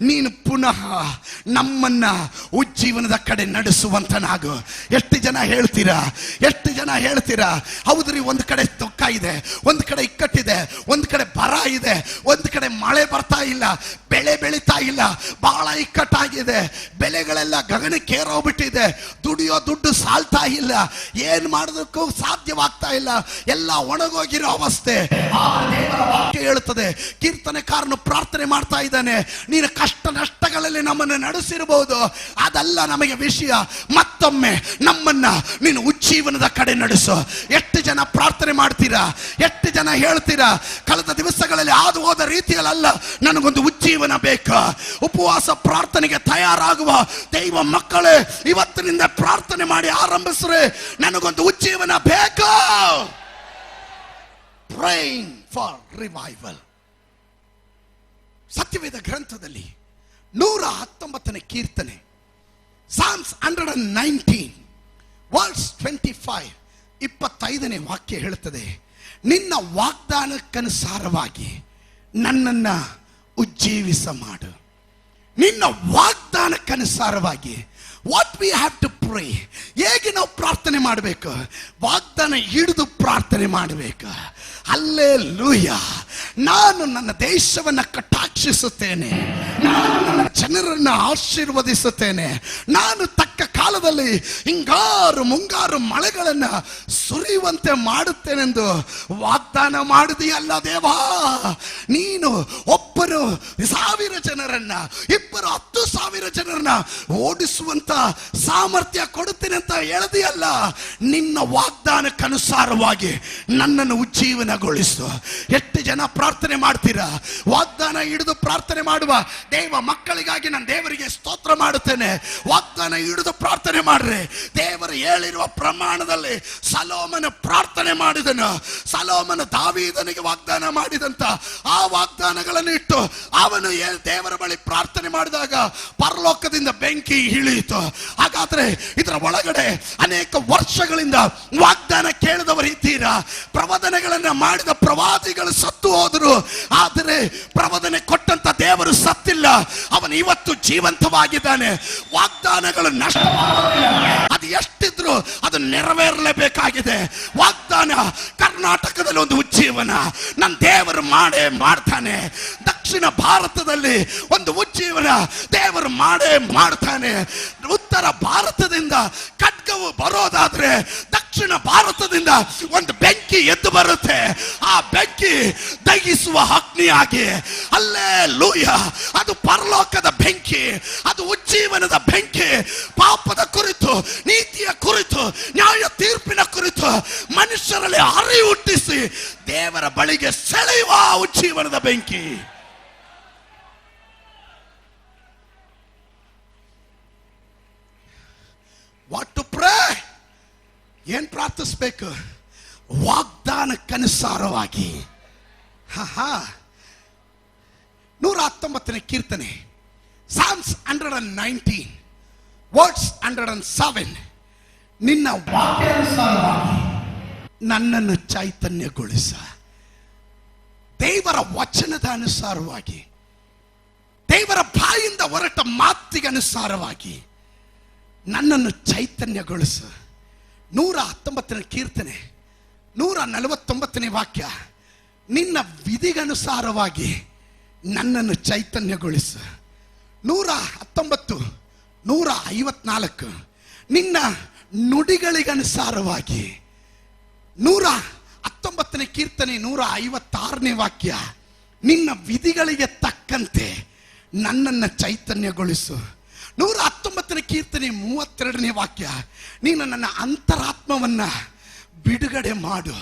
ನೀನು ಪುನಃ ನಮ್ಮನ್ನ ಉಜ್ಜೀವನದ ಕಡೆ ನಡೆಸುವಂತನಾಗು. ಎಷ್ಟು ಜನ ಹೇಳ್ತೀರಾ, ಎಷ್ಟು ಜನ ಹೇಳ್ತೀರಾ, ಹೌದ್ರಿ, ಒಂದು ಕಡೆ ದುಃಖ ಇದೆ, ಒಂದು ಕಡೆ ಇಕ್ಕಟ್ಟಿದೆ, ಒಂದು ಕಡೆ ಬರ ಇದೆ, ಒಂದು ಕಡೆ ಮಳೆ ಬರ್ತಾ ಇಲ್ಲ, ಬೆಳೆ ಬೆಳೀತಾ ಇಲ್ಲ, ಬಹಳ ಇಕ್ಕಟ್ಟಾಗಿದೆ, ಬೆಲೆಗಳೆಲ್ಲ ಗಗನಕ್ಕೇರೋಗ್ಬಿಟ್ಟಿದೆ, ದುಡಿಯೋ ದುಡ್ಡು ಸಾಲ್ತಾ ಇಲ್ಲ, ಏನ್ ಮಾಡೋದಕ್ಕೂ ಸಾಧ್ಯವಾಗ್ತಾ ಇಲ್ಲ, ಎಲ್ಲ ಒಣಗೋಗಿರೋ ಅವಸ್ಥೆ. ವಾಕ್ಯ ಹೇಳುತ್ತದೆ, ಕೀರ್ತನೆಕಾರನು ಪ್ರಾರ್ಥನೆ ಮಾಡ್ತಾ ಇದ್ದಾನೆ, ನೀನು ಕಷ್ಟ ನಷ್ಟಗಳಲ್ಲಿ ನಮ್ಮನ್ನು ನಡೆಸಿರಬಹುದು, ಅದಲ್ಲ ನಮಗೆ ವಿಷಯ, ಮತ್ತೊಮ್ಮೆ ನಮ್ಮನ್ನ ನೀನು ಉಜ್ಜೀವನದ ಕಡೆ ನಡೆಸು. ಎಷ್ಟು ಜನ ಪ್ರಾರ್ಥನೆ ಮಾಡ್ತೀರಾ, ಎಷ್ಟು ಜನ ಹೇಳ್ತೀರಾ, ಕಳೆದ ದಿವಸಗಳಲ್ಲಿ ಹಾದು ಹೋದ ರೀತಿಯಲ್ಲ, ನನಗೊಂದು ಉಜ್ಜೀವನ ಬೇಕು. ಉಪವಾಸ ಪ್ರಾರ್ಥನೆಗೆ ತಯಾರಾಗುವ ದೈವ ಮಕ್ಕಳೇ, ಇವತ್ತಿನಿಂದ ಪ್ರಾರ್ಥನೆ ಮಾಡಿ ಆರಂಭಿಸ್ರೆ, ನನಗೊಂದು ಉಜ್ಜೀವನ ಬೇಕು. Praying for revival. ಸತ್ಯವೇದ ಗ್ರಂಥದಲ್ಲಿ 119ನೇ ಕೀರ್ತನೆ, Psalms 119 verse 25, 25ನೇ ವಾಕ್ಯ ಹೇಳುತ್ತದೆ, ನಿನ್ನ ವಾಗ್ದಾನಕ್ಕನುಸಾರವಾಗಿ ನನ್ನನ್ನ ಉಜ್ಜೀವಿಸ ಮಾಡು. ನಿನ್ನ ವಾಗ್ದಾನಕ್ಕನುಸಾರವಾಗಿ. What we have to pray. ಹೇಗೆ ನಾವು ಪ್ರಾರ್ಥನೆ ಮಾಡಬೇಕು? ವಾಗ್ದಾನ ಹಿಡಿದು ಪ್ರಾರ್ಥನೆ ಮಾಡಬೇಕು. ಹಲ್ಲೆಲೂಯ. ನಾನು ನನ್ನ ದೇಶವನ್ನು ಕಟಾಕ್ಷಿಸುತ್ತೇನೆ, ನಾನು ನನ್ನ ಜನರನ್ನು ಆಶೀರ್ವದಿಸುತ್ತೇನೆ, ನಾನು ತಕ್ಕ ಕಾಲದಲ್ಲಿ ಹಿಂಗಾರು ಮುಂಗಾರು ಮಳೆಗಳನ್ನು ಸುರಿಯುವಂತೆ ಮಾಡುತ್ತೇನೆಂದು ವಾಗ್ದಾನ ಮಾಡಿದೆಯಲ್ಲ ದೇವಾ. ನೀನು ಒಬ್ಬರು 1000 ಜನರನ್ನ, ಇಬ್ಬರು 10,000 ಜನರನ್ನ ಓಡಿಸುವಂತ ಸಾಮರ್ಥ್ಯ ಕೊಡುತ್ತೇನೆ ಅಂತ ಹೇಳಿದೆಯಲ್ಲ. ನಿನ್ನ ವಾಗ್ದಾನಕ್ಕನುಸಾರವಾಗಿ ನನ್ನನ್ನು ಉಜ್ಜೀವನಗೊಳಿಸು. ಎಷ್ಟು ಜನ ಪ್ರಾರ್ಥನೆ ಮಾಡ್ತೀರಾ? ವಾಗ್ದಾನ ಹಿಡಿದು ಪ್ರಾರ್ಥನೆ ಮಾಡುವ ದೇವ ಮಕ್ಕಳಿಗಾಗಿ ನಾನು ದೇವರಿಗೆ ಸ್ತೋತ್ರ ಮಾಡುತ್ತೇನೆ. ವಾಗ್ದಾನ ಹಿಡಿದು ಪ್ರಾರ್ಥನೆ ಮಾಡ್ರಿ. ದೇವರು ಹೇಳಿರುವ ಪ್ರಮಾಣದಲ್ಲಿ ಸಲೋಮನ ಪ್ರಾರ್ಥನೆ ಮಾಡಿದನು. ಸಲೋಮನ ದಾವೀದನಿಗೆ ವಾಗ್ದಾನ ಮಾಡಿದಂತ ಆ ವಾಗ್ದಾನಗಳನ್ನು ಇಟ್ಟು ಅವನು ದೇವರ ಬಳಿ ಪ್ರಾರ್ಥನೆ ಮಾಡಿದಾಗ ಪರಲೋಕದಿಂದ ಬೆಂಕಿ ಇಳಿಯಿತು. ಹಾಗಾದ್ರೆ ಇದರ ಒಳಗಡೆ ಅನೇಕ ವರ್ಷಗಳಿಂದ ವಾಗ್ದಾನ ಕೇಳಿದವರು ಇದ್ದೀರಾ? ಪ್ರವಾದನೆಗಳನ್ನ ಮಾಡಿದ ಪ್ರವಾದಿಗಳು ಸತ್ತು ಹೋದರು, ಆದರೆ ಪ್ರವಾದನೆ ಕೊಟ್ಟಂತ ದೇವರು ಸತ್ತಿಲ್ಲ, ಅವನು ಇವತ್ತು ಜೀವಂತವಾಗಿದ್ದಾನೆ. ವಾಗ್ದಾನಗಳು ನಷ್ಟ, ಅದು ಎಷ್ಟಿದ್ರು ಅದು ನೆರವೇರಲೇಬೇಕಾಗಿದೆ. ವಾಗ್ದಾನ ಕರ್ನಾಟಕದಲ್ಲಿ ಒಂದು ಉಜ್ಜೀವನ ನನ್ನ ದೇವರು ಮಾಡೇ ಮಾಡ್ತಾನೆ. ದಕ್ಷಿಣ ಭಾರತದಲ್ಲಿ ಒಂದು ಉಜ್ಜೀವನ ದೇವರು ಮಾಡೇ ಮಾಡ್ತಾನೆ. ಉತ್ತರ ಭಾರತದಿಂದ ಖಡ್ಗವು ಬರೋದಾದ್ರೆ ದಕ್ಷಿಣ ಭಾರತದಿಂದ ಒಂದು ಬೆಂಕಿ ಎದ್ದು ಬರುತ್ತೆ. ಆ ಬೆಂಕಿ ದಹಿಸುವ ಅಗ್ನಿಯಾಗಿ, ಹಲ್ಲೆಲೂಯ, ಅದು ಪರಲೋಕದ ಬೆಂಕಿ, ಅದು ಉಜ್ಜೀವನದ ಬೆಂಕಿ. ಪಾಪದ ಕುರಿತು, ನೀತಿಯ ಕುರಿತು, ನ್ಯಾಯ ತೀರ್ಪಿನ ಕುರಿತು ಮನುಷ್ಯರಲ್ಲಿ ಅರಿವು ಹುಟ್ಟಿಸಿ ದೇವರ ಬಳಿಗೆ ಸೆಳೆಯುವ ಉಜ್ಜೀವನದ ಬೆಂಕಿ. What to pray? ಏನ್ ಪ್ರಾರ್ಥಿಸ್ಬೇಕು? ವಾಗ್ದಾನಕ್ಕನುಸಾರವಾಗಿ. 119ನೇ ಕೀರ್ತನೆ, Psalms 119 verse 107, ನಿನ್ನ ವಾಕ್ಯಾನುಸಾರವಾಗಿ ನನ್ನನ್ನು ಚೈತನ್ಯಗೊಳಿಸ. ದೇವರ ವಚನದ ಅನುಸಾರವಾಗಿ, ದೇವರ ಬಾಯಿಂದ ಹೊರಟ ಮಾತಿಗನುಸಾರವಾಗಿ ನನ್ನನ್ನು ಚೈತನ್ಯಗೊಳಿಸು. 119ನೇ ಕೀರ್ತನೆ 149ನೇ ವಾಕ್ಯ, ನಿನ್ನ ವಿಧಿಗನುಸಾರವಾಗಿ ನನ್ನನ್ನು ಚೈತನ್ಯಗೊಳಿಸು. 119 154, ನಿನ್ನ ನುಡಿಗಳಿಗನುಸಾರವಾಗಿ. 119ನೇ ಕೀರ್ತನೆ 156ನೇ ವಾಕ್ಯ, ನಿನ್ನ ವಿಧಿಗಳಿಗೆ ತಕ್ಕಂತೆ ನನ್ನನ್ನು ಚೈತನ್ಯಗೊಳಿಸು. 119ನೇ ಕೀರ್ತನೆ 32ನೇ ವಾಕ್ಯ, ನೀನು ನನ್ನ ಅಂತರಾತ್ಮವನ್ನ ಬಿಡುಗಡೆ ಮಾಡು.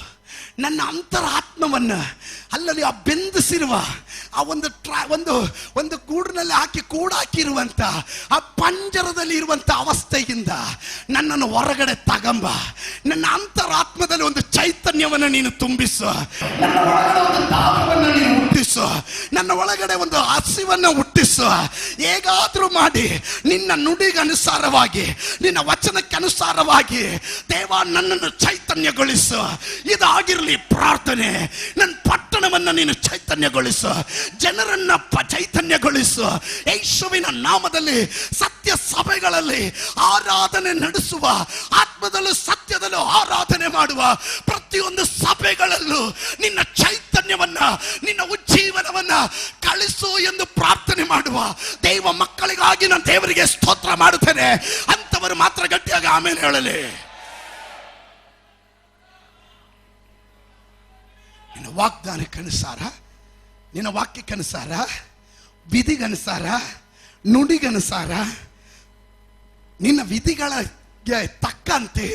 ನನ್ನ ಅಂತರಾತ್ಮವನ್ನ ಅಲ್ಲಲ್ಲಿ ಆ ಬೆಂದಿಸಿರುವ ಆ ಒಂದು ಗೂಡಿನಲ್ಲಿ ಹಾಕಿ ಕೂಡಾಕಿರುವಂತ ಆ ಪಂಜರದಲ್ಲಿ ಇರುವಂತ ಅವಸ್ಥೆಯಿಂದ ನನ್ನನ್ನು ಹೊರಗಡೆ ತಗಂಬ. ನನ್ನ ಅಂತರಾತ್ಮದಲ್ಲಿ ಒಂದು ಚೈತನ್ಯವನ್ನು ನೀನು ತುಂಬಿಸು. ನನ್ನ ಒಳಗಡೆ ಒಂದು ದಾಹವನ್ನು ನೀನು ಹುಟ್ಟಿಸು. ನನ್ನ ಒಳಗಡೆ ಒಂದು ಹಸಿವನ್ನು ಹುಟ್ಟಿಸು. ಹೇಗಾದ್ರೂ ಮಾಡಿ ನಿನ್ನ ನುಡಿಗನುಸಾರವಾಗಿ, ನಿನ್ನ ವಚನಕ್ಕೆ ಅನುಸಾರವಾಗಿ ದೇವ ನನ್ನನ್ನು ಚೈತನ್ಯಗೊಳಿಸು. ಇದು ಆಗಿರಲಿ ಪ್ರಾರ್ಥನೆ. ನನ್ನ ಪಟ್ಟಣವನ್ನ ನೀನು ಚೈತನ್ಯಗೊಳಿಸು, ಜನರನ್ನ ಚೈತನ್ಯಗೊಳಿಸು. ಯೇಸುವಿನ ನಾಮದಲ್ಲಿ ಸತ್ಯ ಸಭೆಗಳಲ್ಲಿ ಆರಾಧನೆ ನಡೆಸುವ, ಆತ್ಮದಲ್ಲೂ ಸತ್ಯದಲ್ಲೂ ಆರಾಧನೆ ಮಾಡುವ ಪ್ರತಿಯೊಂದು ಸಭೆಗಳಲ್ಲೂ ನಿನ್ನ ಚೈತನ್ಯವನ್ನ, ನಿನ್ನ ಉಜ್ಜೀವನವನ್ನ ಕಳಿಸು ಎಂದು ಪ್ರಾರ್ಥನೆ ಮಾಡುವ ದೈವ ಮಕ್ಕಳಿಗಾಗಿ ನಾನು ದೇವರಿಗೆ ಸ್ತೋತ್ರ ಮಾಡುತ್ತೇನೆ. ಅಂತವರು ಮಾತ್ರ ಗಟ್ಟಿಯಾಗಿ ಆಮೇಲೆ ಹೇಳಲಿ. ನಿನ್ನ ವಾಗ್ದಾನಕ್ಕನುಸಾರ, ನಿನ್ನ ವಾಕ್ಯಕ್ಕನುಸಾರ, ವಿಧಿಗನುಸಾರ, ನುಡಿಗನುಸಾರ, ನಿನ್ನ ವಿಧಿಗಳಿಗೆ ತಕ್ಕಂತೆ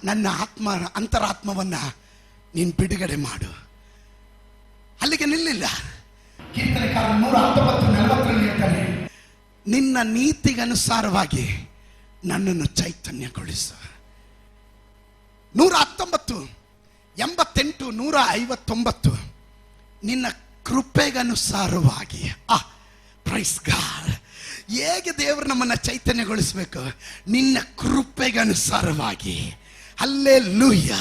ನನ್ನ ಅಂತರಾತ್ಮವನ್ನ ನೀನು ಬಿಡುಗಡೆ ಮಾಡು. ಅಲ್ಲಿಗೆ ನಿಲ್ಲಿಲ್ಲ. ಕೀರ್ತನೆಕಾರ 119:40 ಹೇಳ್ತಾನೆ, ನಿನ್ನ ನೀತಿಗನುಸಾರವಾಗಿ ನನ್ನನ್ನು ಚೈತನ್ಯಗೊಳಿಸು. 119, 88, 159 ನಿನ್ನ ಕೃಪೆಗನುಸಾರವಾಗಿ. Praise God. ಹೇಗೆ ದೇವರು ನಮ್ಮನ್ನ ಚೈತನ್ಯಗೊಳಿಸಬೇಕು? ನಿನ್ನ ಕೃಪೆಗನುಸಾರವಾಗಿ. ಹಲ್ಲೆಲೂಯ.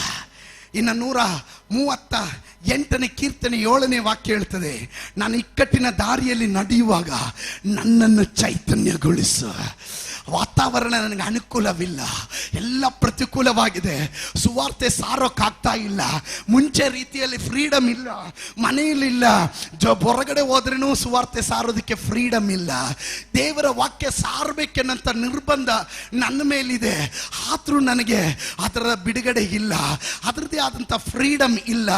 ಇನ್ನು 138ನೇ ಕೀರ್ತನೆ 7ನೇ ವಾಕ್ಯ ಹೇಳ್ತದೆ, ನಾನು ಇಕ್ಕಟ್ಟಿನ ದಾರಿಯಲ್ಲಿ ನಡೆಯುವಾಗ ನನ್ನನ್ನು ಚೈತನ್ಯಗೊಳಿಸು. ವಾತಾವರಣ ನನಗೆ ಅನುಕೂಲವಿಲ್ಲ, ಎಲ್ಲ ಪ್ರತಿಕೂಲವಾಗಿದೆ, ಸುವಾರ್ತೆ ಸಾರೋಕ್ಕಾಗ್ತಾ ಇಲ್ಲ, ಮುಂಚೆ ರೀತಿಯಲ್ಲಿ ಫ್ರೀಡಮ್ ಇಲ್ಲ, ಮನೆಯಲ್ಲಿಲ್ಲ, ಹೊರಗಡೆ ಹೋದ್ರೂ ಸುವಾರ್ತೆ ಸಾರೋದಕ್ಕೆ ಫ್ರೀಡಮ್ ಇಲ್ಲ, ದೇವರ ವಾಕ್ಯ ಸಾರಬೇಕೆನ್ನಂತ ನಿರ್ಬಂಧ ನನ್ನ ಮೇಲಿದೆ, ಆದರೂ ನನಗೆ ಅದರ ಬಿಡುಗಡೆ ಇಲ್ಲ, ಅದರದ್ದೇ ಆದಂಥ ಫ್ರೀಡಮ್ ಇಲ್ಲ.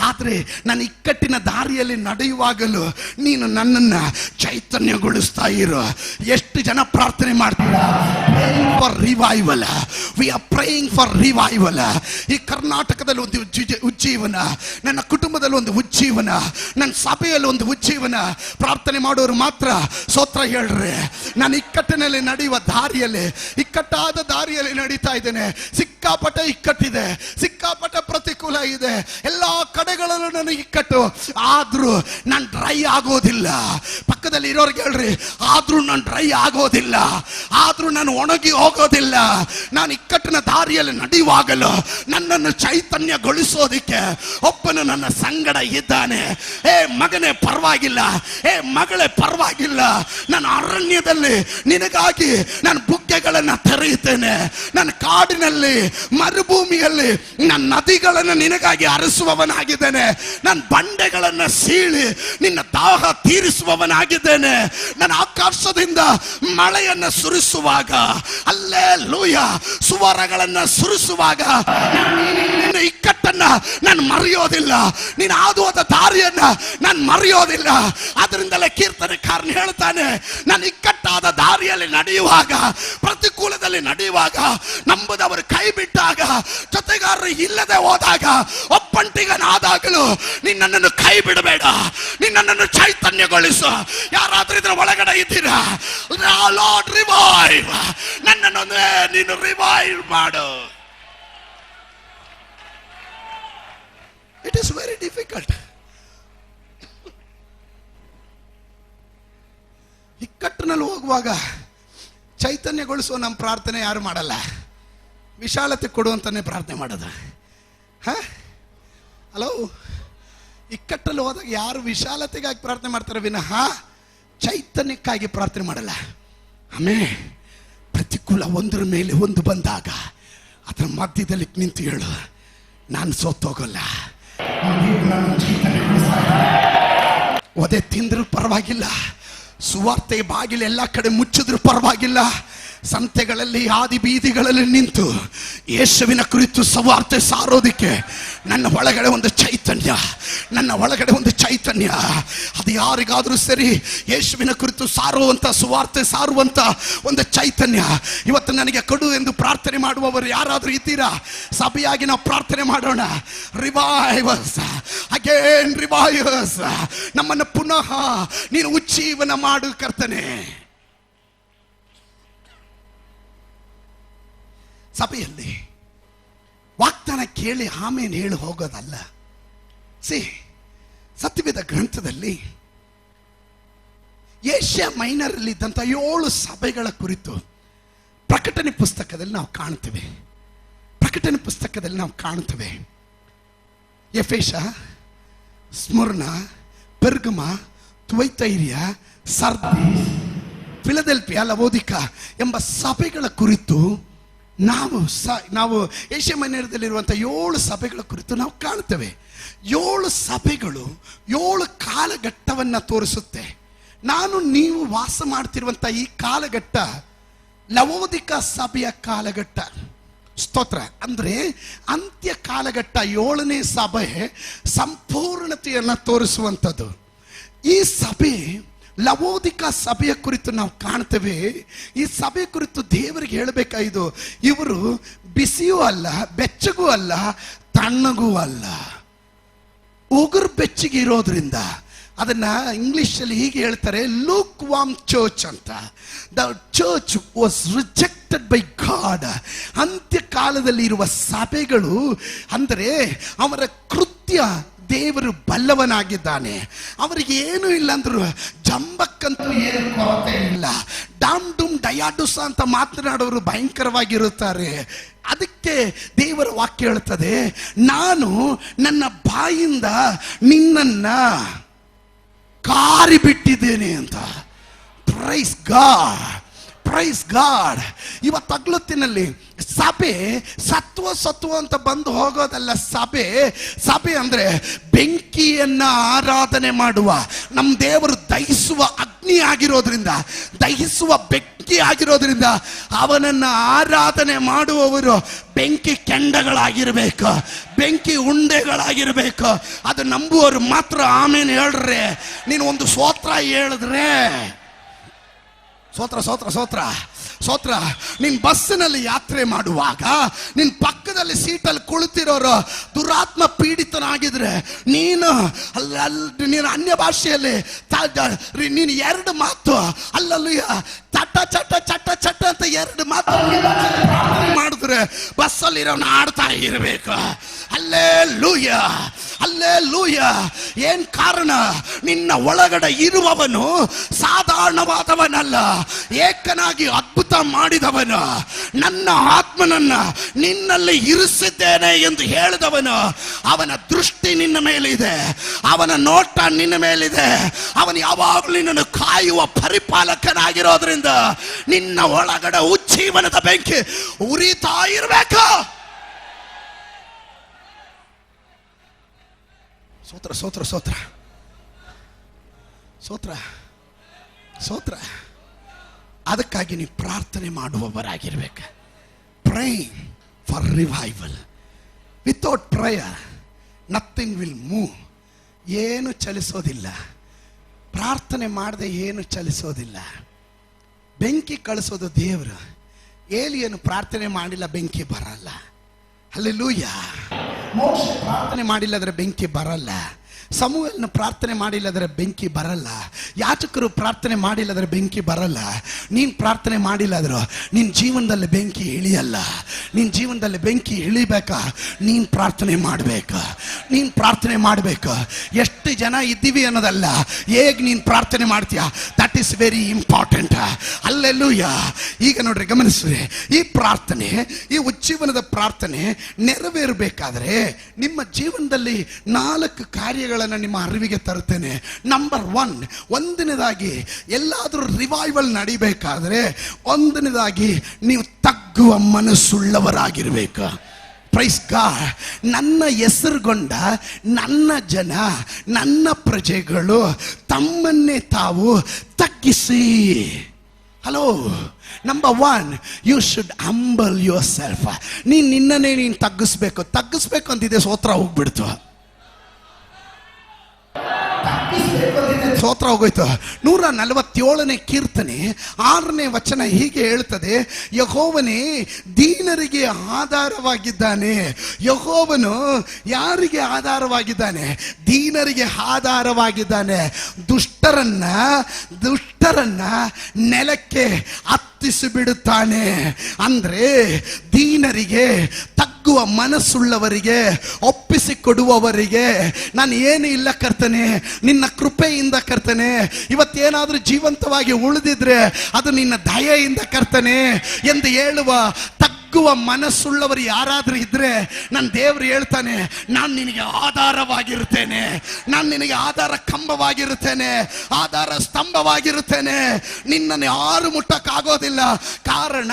ಆದರೆ ನಾನು ಇಕ್ಕಟ್ಟಿನ ದಾರಿಯಲ್ಲಿ ನಡೆಯುವಾಗಲೂ ನೀನು ನನ್ನನ್ನು ಚೈತನ್ಯಗೊಳಿಸ್ತಾ ಇರು. ಎಷ್ಟು ಜನ ಪ್ರಾರ್ಥನೆ ಮಾಡ್ತಾರೆ for revival? We are praying for revival. ಈ ಕರ್ನಾಟಕದಲ್ಲಿ ಒಂದು ಉಜ್ಜೀವನ, ನನ್ನ ಕುಟುಂಬದಲ್ಲಿ ಒಂದು ಉಜ್ಜೀವನ, ನನ್ನ ಸಭೆಯಲ್ಲಿ ಒಂದು ಉಜ್ಜೀವನ. ಪ್ರಾರ್ಥನೆ ಮಾಡೋರು ಮಾತ್ರ ಸ್ತೋತ್ರ ಹೇಳ್ರಿ. ನಾನು ಇಕ್ಕಟ್ಟಿನಲ್ಲಿ ನಡೆಯುವ ದಾರಿಯಲ್ಲಿ, ಇಕ್ಕಟ್ಟಾದ ದಾರಿಯಲ್ಲಿ ನಡೀತಾ ಇದ್ದೇನೆ. ಸಿಕ್ಕಾಪಟ್ಟೆ ಇಕ್ಕಟ್ಟಿದೆ, ಸಿಕ್ಕಾಪಟ್ಟೆ ಪ್ರತಿಕೂಲ ಇದೆ, ಎಲ್ಲ ಕಡೆಗಳಲ್ಲೂ ನನಗೆ ಇಕ್ಕಟ್ಟು. ಆದ್ರೂ ನಾನು ಡ್ರೈ ಆಗೋದಿಲ್ಲ. ಪಕ್ಕದಲ್ಲಿ ಇರೋರಿಗೆ ಹೇಳ್ರಿ, ಆದ್ರೂ ನಾನು ಡ್ರೈ ಆಗೋದಿಲ್ಲ, ಆದ್ರೂ ನಾನು ಒಣಗಿ ಹೋಗೋದಿಲ್ಲ. ನಾನು ಇಕ್ಕಟ್ಟಿನ ದಾರಿಯಲ್ಲಿ ನಡೆಯುವಾಗಲೂ ನನ್ನನ್ನು ಚೈತನ್ಯಗೊಳಿಸೋದಿಕ್ಕೆ ಒಬ್ಬನು ನನ್ನ ಸಂಗಡ ಇದ್ದಾನೆ. ಏ ಮಗನೇ ಪರವಾಗಿಲ್ಲ, ಏ ಮಗಳೇ ಪರವಾಗಿಲ್ಲ, ನಾನು ಅರಣ್ಯದಲ್ಲಿ ನಿನಗಾಗಿ ನಾನು ಬುಗ್ಗೆಗಳನ್ನು ತೆರೆಯುತ್ತೇನೆ, ನನ್ನ ಕಾಡಿನಲ್ಲಿ ಮರುಭೂಮಿಯಲ್ಲಿ ನನ್ನ ನದಿಗಳನ್ನು ನಿನಗಾಗಿ ಹರಿಸುವವನಾಗಿದ್ದೇನೆ, ನನ್ನ ಬಂಡೆಗಳನ್ನು ಸೀಳಿ ನಿನ್ನ ದಾಹ ತೀರಿಸುವವನಾಗಿದ್ದೇನೆ, ನನ್ನ ಆಕಾಶದಿಂದ ಮಳೆಯನ್ನು ಸುರಿಸುವಾಗ, ಹಲ್ಲೆಲೂಯ, ಸುವರಗಳನ್ನು ಸುರಿಸುವಾಗ ನಿನ್ನ ಇಕ್ಕಟ್ಟನ್ನ ನಾನು ಮರೆಯೋದಿಲ್ಲ, ನೀನು ಹಾದು ಹೋದ ದಾರಿಯನ್ನ ನಾನು ಮರೆಯೋದಿಲ್ಲ. ಅದರಿಂದಲೇ ಕೀರ್ತನೆಕಾರನು ಹೇಳ್ತಾನೆ, ನಾನು ಇಕ್ಕಟ್ಟಾದ ದಾರಿಯಲ್ಲಿ ನಡೆಯುವಾಗ, ಪ್ರತಿಕೂಲದಲ್ಲಿ ನಡೆಯುವಾಗ, ನಂಬುದವರು ಕೈ ಬಿಟ್ಟಾಗ, ಜೊತೆಗಾರರು ಇಲ್ಲದೆ ಹೋದಾಗ, ಒಬ್ಬಂಟಿಗನಾದಾಗಲೂ ನಿನ್ನನ್ನು ಕೈ ಬಿಡಬೇಡ, ನಿನ್ನನ್ನು ಚೈತನ್ಯಗೊಳಿಸು. ಯಾರಾದ್ರೂ ಇದ್ರ ಒಳಗಡೆ ಇದ್ದೀರಾ? ಲಾರ್ಡ್ ರಿವೈವ್, ನನ್ನನ್ನು ನೀನು ರಿವೈವ್ ಮಾಡು. It is very difficult. ಇಕ್ಕಟ್ಟಿನಲ್ಲಿ ಹೋಗುವಾಗ ಚೈತನ್ಯಗೊಳಿಸುವ ನಮ್ಮ ಪ್ರಾರ್ಥನೆ ಯಾರು ಮಾಡಲ್ಲ, ವಿಶಾಲತೆ ಕೊಡುವಂತಾನೆ ಪ್ರಾರ್ಥನೆ ಮಾಡೋದು. ಹಲೋ, ಇಕ್ಕಟ್ಟಲ್ಲಿ ಹೋದಾಗ ಯಾರು ವಿಶಾಲತೆಗಾಗಿ ಪ್ರಾರ್ಥನೆ ಮಾಡ್ತಾರೆ ವಿನಃ ಚೈತನ್ಯಕ್ಕಾಗಿ ಪ್ರಾರ್ಥನೆ ಮಾಡಲ್ಲ. ಆಮೇಲೆ ಪ್ರತಿಕೂಲ ಒಂದರ ಮೇಲೆ ಒಂದು ಬಂದಾಗ ಅದರ ಮಧ್ಯದಲ್ಲಿ ನಿಂತು ಹೇಳು, ನಾನು ಸೋತೋಗಲ್ಲ, ಒದೆ ತಿಂದ್ರೂ ಪರವಾಗಿಲ್ಲ, ಸುವಾರ್ತೆ ಬಾಗಿಲು ಎಲ್ಲ ಕಡೆ ಮುಚ್ಚಿದ್ರು ಪರವಾಗಿಲ್ಲ, ಸಂತೆಗಳಲ್ಲಿ ಹಾದಿ ಬೀದಿಗಳಲ್ಲಿ ನಿಂತು ಯೇಸುವಿನ ಕುರಿತು ಸುವಾರ್ತೆ ಸಾರೋದಿಕ್ಕೆ ನನ್ನ ಒಳಗಡೆ ಒಂದು ಚೈತನ್ಯ, ನನ್ನ ಒಳಗಡೆ ಒಂದು ಚೈತನ್ಯ. ಅದು ಯಾರಿಗಾದ್ರೂ ಸರಿ, ಯೇಸುವಿನ ಕುರಿತು ಸಾರುವಂತ, ಸುವಾರ್ತೆ ಸಾರುವಂತ ಒಂದು ಚೈತನ್ಯ ಇವತ್ತು ನನಗೆ ಕೊಡು ಎಂದು ಪ್ರಾರ್ಥನೆ ಮಾಡುವವರು ಯಾರಾದ್ರೂ ಇದ್ದೀರಾ? ಸಭೆಯಾಗಿ ನಾವು ಪ್ರಾರ್ಥನೆ ಮಾಡೋಣ. ರಿವೈವರ್ಸ್ ಅಗೇನ್, ರಿವೈವರ್ಸ್, ನಮ್ಮನ್ನು ಪುನಃ ನೀನು ಉಜ್ಜೀವನ ಮಾಡು ಕರ್ತನೆ. ಸಭೆಯಲ್ಲಿ ವಾಗ್ದಾನ ಕೇಳಿ ಆಮೇಲೆ ಹೇಳಿ ಹೋಗೋದಲ್ಲ. ಸತ್ಯವೇದ ಗ್ರಂಥದಲ್ಲಿ ಏಷ್ಯಾ ಮೈನರ್ ಇದ್ದಂಥ 7 ಸಭೆಗಳ ಕುರಿತು ಪ್ರಕಟಣೆ ಪುಸ್ತಕದಲ್ಲಿ ನಾವು ಕಾಣ್ತೇವೆ. ಪ್ರಕಟಣೆ ಪುಸ್ತಕದಲ್ಲಿ ನಾವು ಕಾಣುತ್ತೇವೆ. ಎಫೆಸ, ಸ್ಮುರ್ನ, ಪೆರ್ಗಮ, ಥುವತೈರಿಯ, ಸರ್ದೀಸ್, ಫಿಲದೆಲ್ಫಿಯ, ಲವೋದಿಕ ಎಂಬ ಸಭೆಗಳ ಕುರಿತು ನಾವು ಏಷ್ಯಾ ಮೈನರದಲ್ಲಿರುವಂಥ 7 ಸಭೆಗಳ ಕುರಿತು ನಾವು ಕಾಣ್ತೇವೆ. 7 ಸಭೆಗಳು 7 ಕಾಲಘಟ್ಟವನ್ನು ತೋರಿಸುತ್ತೆ. ನಾನು ನೀವು ವಾಸ ಮಾಡ್ತಿರುವಂಥ ಈ ಕಾಲಘಟ್ಟ ಲವೋದಿಕ ಸಭೆಯ ಕಾಲಘಟ್ಟ. ಸ್ತೋತ್ರ. ಅಂದ್ರೆ ಅಂತ್ಯ ಕಾಲಘಟ್ಟ. 7ನೇ ಸಭೆ ಸಂಪೂರ್ಣತೆಯನ್ನು ತೋರಿಸುವಂಥದ್ದು. ಈ ಸಭೆ ಲವೋದಿಕ ಸಭೆಯ ಕುರಿತು ನಾವು ಕಾಣ್ತೇವೆ. ಈ ಸಭೆ ಕುರಿತು ದೇವರಿಗೆ ಹೇಳಬೇಕಾಯ್ದು, ಇವರು ಬಿಸಿಯೂ ಅಲ್ಲ, ಬೆಚ್ಚಗೂ ಅಲ್ಲ, ತಣ್ಣಗೂ ಅಲ್ಲ, ಉಗುರು ಬೆಚ್ಚಗೆ ಇರೋದ್ರಿಂದ ಅದನ್ನ ಇಂಗ್ಲಿಷಲ್ಲಿ ಹೀಗೆ ಹೇಳ್ತಾರೆ, ಲೂಕ್ ವಾರ್ಮ್ ಚರ್ಚ್ ಅಂತ. The church was rejected by God. ಅಂತ್ಯಕಾಲದಲ್ಲಿ ಇರುವ ಸಭೆಗಳು ಅಂದರೆ ಅವರ ಕೃತ್ಯ ದೇವರು ಬಲ್ಲವನಾಗಿದ್ದಾನೆ. ಅವರಿಗೆ ಏನು ಇಲ್ಲ ಅಂದ್ರು ಜಂಬಕ್ಕಂತೂ ಏನು ಕೊರತೆ ಇಲ್ಲ. ಡಾಮ್ ಡುಮ್ ಡಯಾಡುಸ ಅಂತ ಮಾತನಾಡೋರು ಭಯಂಕರವಾಗಿರುತ್ತಾರೆ. ಅದಕ್ಕೆ ದೇವರ ವಾಕ್ಯ ಹೇಳ್ತದೆ, ನಾನು ನನ್ನ ಬಾಯಿಂದ ನಿನ್ನನ್ನ ಕಾರಿ ಬಿಟ್ಟಿದ್ದೇನೆ ಅಂತ. Price God, praise god. ಇವತ್ತು ಹಗಲೊತ್ತಿನಲ್ಲಿ ಸಭೆ ಸತ್ವ ಅಂತ ಬಂದು ಹೋಗೋದಲ್ಲ. ಸಭೆ ಅಂದ್ರೆ ಬೆಂಕಿಯನ್ನ ಆರಾಧನೆ ಮಾಡುವ ನಮ್ಮ ದೇವರು ದಹಿಸುವ ಅಗ್ನಿ ಆಗಿರೋದ್ರಿಂದ, ದಹಿಸುವ ಬೆಂಕಿ ಆಗಿರೋದ್ರಿಂದ ಅವನನ್ನ ಆರಾಧನೆ ಮಾಡುವವರು ಬೆಂಕಿ ಕೆಂಡಗಳಾಗಿರ್ಬೇಕು, ಬೆಂಕಿ ಉಂಡೆಗಳಾಗಿರ್ಬೇಕು. ಅದು ನಂಬುವವರು ಮಾತ್ರ ಆಮೇಲೆ ಹೇಳ್ರೆ. ನೀನು ಒಂದು ಸ್ತೋತ್ರ ಹೇಳಿದ್ರೆ, ಸ್ತೋತ್ರ ಸ್ತೋತ್ರ ಸ್ತೋತ್ರ ಸ್ತೋತ್ರ. ನೀನ್ ಬಸ್ಸಿನಲ್ಲಿ ಯಾತ್ರೆ ಮಾಡುವಾಗ ನಿನ್ ಪಕ್ಕದಲ್ಲಿ ಸೀಟಲ್ಲಿ ಕುಳಿತಿರೋರು ದುರಾತ್ಮ ಪೀಡಿತನಾಗಿದ್ರೆ ನೀನು ಅನ್ಯ ಭಾಷೆಯಲ್ಲಿ ನೀನು 2 ಮಾತು ಅಲ್ಲಲ್ಲಿ ಚಟ ಚಟ ಚಟ ಚಟ ಅಂತ 2 ಮಾತು ಮಾಡಿದ್ರೆ ಬಸ್ಸಲ್ಲಿರೋನು ಆಡ್ತಾ ಇರಬೇಕು. Hallelujah, hallelujah. ಏನ್ ಕಾರಣ? ನಿನ್ನ ಒಳಗಡೆ ಇರುವವನು ಸಾಧಾರಣವಾದವನಲ್ಲ, ಏಕನಾಗಿ ಅದ್ಭುತ ಮಾಡಿದವನು. ನನ್ನ ಆತ್ಮನನ್ನ ನಿನ್ನಲ್ಲಿ ಇರಿಸಿದ್ದೇನೆ ಎಂದು ಹೇಳಿದವನು. ಅವನ ದೃಷ್ಟಿ ನಿನ್ನ ಮೇಲಿದೆ, ಅವನ ನೋಟ ನಿನ್ನ ಮೇಲಿದೆ. ಅವನು ಯಾವಾಗಲೂ ನಿನ್ನನ್ನು ಕಾಯುವ ಪರಿಪಾಲಕನಾಗಿರೋದ್ರಿಂದ ನಿನ್ನ ಒಳಗಡೆ ಉಜ್ಜೀವನದ ಬೆಂಕಿ ಉರಿತಾ ಇರಬೇಕು. ಸ್ತೋತ್ರ ಸ್ತೋತ್ರ ಸ್ತೋತ್ರ ಸ್ತೋತ್ರ ಸ್ತೋತ್ರ. ಅದಕ್ಕಾಗಿ ನೀವು ಪ್ರಾರ್ಥನೆ ಮಾಡುವವರಾಗಿರ್ಬೇಕು. Praying for revival. Without prayer nothing will move. ಏನು ಚಲಿಸೋದಿಲ್ಲ. ಪ್ರಾರ್ಥನೆ ಮಾಡದೆ ಏನು ಚಲಿಸೋದಿಲ್ಲ. ಬೆಂಕಿ ಕಳಿಸೋದು ದೇವರು. ಏಲಿಯನು ಪ್ರಾರ್ಥನೆ ಮಾಡಿಲ್ಲ, ಬೆಂಕಿ ಬರಲ್ಲ. ಹಲ್ಲೆಲೂಯ. ಮೋಶೆ ಪ್ರಾರ್ಥನೆ ಮಾಡಿಲ್ಲದ್ರೆ ಬೆಂಕಿ ಬರಲ್ಲ. ಸಮುವೇಲನ ಪ್ರಾರ್ಥನೆ ಮಾಡಿಲ್ಲದ್ರೆ ಬೆಂಕಿ ಬರಲ್ಲ. ಯಾಜಕರು ಪ್ರಾರ್ಥನೆ ಮಾಡಿಲ್ಲದ್ರೆ ಬೆಂಕಿ ಬರಲ್ಲ. ನೀನು ಪ್ರಾರ್ಥನೆ ಮಾಡಿಲ್ಲದ್ರು ನಿನ್ನ ಜೀವನದಲ್ಲಿ ಬೆಂಕಿ ಇಳಿಯಲ್ಲ. ನಿನ್ನ ಜೀವನದಲ್ಲಿ ಬೆಂಕಿ ಇಳಿಬೇಕಾ? ನೀನು ಪ್ರಾರ್ಥನೆ ಮಾಡಬೇಕು, ನೀನು ಪ್ರಾರ್ಥನೆ ಮಾಡಬೇಕು. ಎಷ್ಟು ಜನ ಇದ್ದೀವಿ ಅನ್ನೋದಲ್ಲ, ಹೇಗೆ ನೀನು ಪ್ರಾರ್ಥನೆ ಮಾಡ್ತೀಯ, that is very important. Hallelujah. ಈಗ ನೋಡ್ರಿ, ಗಮನಿಸ್ರಿ, ಈ ಪ್ರಾರ್ಥನೆ, ಈ ಉಜ್ಜೀವನದ ಪ್ರಾರ್ಥನೆ ನೆರವೇರಬೇಕಾದ್ರೆ ನಿಮ್ಮ ಜೀವನದಲ್ಲಿ 4 ಕಾರ್ಯಗಳನ್ನು ನಿಮ್ಮ ಅರಿವಿಗೆ ತರುತ್ತೇನೆ. ನಂಬರ್ 1, ಒಂದನೇದಾಗಿ ಎಲ್ಲಾದರೂ ರಿವೈವಲ್ ನಡಿಬೇಕಾದ್ರೆ ಒಂದನೇದಾಗಿ ನೀವು ತಗ್ಗುವ ಮನಸ್ಸುಳ್ಳವರಾಗಿರ್ಬೇಕು. Praise God. ನನ್ನ ಹೆಸರುಗೊಂಡ ನನ್ನ ಜನ, ನನ್ನ ಪ್ರಜೆಗಳು ತಮ್ಮನ್ನೇ ತಾವು ತಗ್ಗಿಸಿ. Hello. Number 1, you should humble your self. ನಿನ್ನನ್ನೇ ನೀನು ತಗ್ಗಿಸ್ಬೇಕು ಅಂತಿದೆ, ಸ್ತೋತ್ರ ಹೋಗ್ಬಿಡ್ತು, ಸ್ತೋತ್ರ ಹೋಗೋಯ್ತು. 147ನೇ ಕೀರ್ತನೆ 6ನೇ ವಚನ ಹೀಗೆ ಹೇಳ್ತದೆ, ಯೆಹೋವನೇ ದೀನರಿಗೆ ಆಧಾರವಾಗಿದ್ದಾನೆ. ಯೆಹೋವನು ಯಾರಿಗೆ ಆಧಾರವಾಗಿದ್ದಾನೆ? ದೀನರಿಗೆ ಆಧಾರವಾಗಿದ್ದಾನೆ. ದುಷ್ಟರನ್ನ ನೆಲಕ್ಕೆ ಹತ್ತಿಸಿಬಿಡುತ್ತಾನೆ. ಅಂದ್ರೆ ದೀನರಿಗೆ, ತಗ್ಗುವ ಮನಸ್ಸುಳ್ಳವರಿಗೆ, ಒಪ್ಪಿಸಿಕೊಡುವವರಿಗೆ, ನಾನು ಏನು ಇಲ್ಲ ಕರ್ತನೆ, ನಿನ್ನ ಕೃಪೆಯಿಂದ ಕರ್ತನೆ, ಇವತ್ತೇನಾದ್ರೂ ಜೀವಂತವಾಗಿ ಉಳಿದಿದ್ರೆ ಅದು ನಿನ್ನ ದಯೆಯಿಂದ ಕರ್ತನೆ ಎಂದು ಹೇಳುವ ತಗ್ಗುವ ತಗ್ಗುವ ಮನಸ್ಸುಳ್ಳವರು ಯಾರಾದ್ರೂ ಇದ್ರೆ ನನ್ನ ದೇವರು ಹೇಳ್ತಾನೆ, ನಾನು ನಿನಗೆ ಆಧಾರವಾಗಿರುತ್ತೇನೆ, ನಾನು ನಿನಗೆ ಆಧಾರ ಕಂಬವಾಗಿರುತ್ತೇನೆ, ಆಧಾರ ಸ್ತಂಭವಾಗಿರುತ್ತೇನೆ. ನಿನ್ನನ್ನು ಯಾರು ಮುಟ್ಟಕ್ಕಾಗೋದಿಲ್ಲ. ಕಾರಣ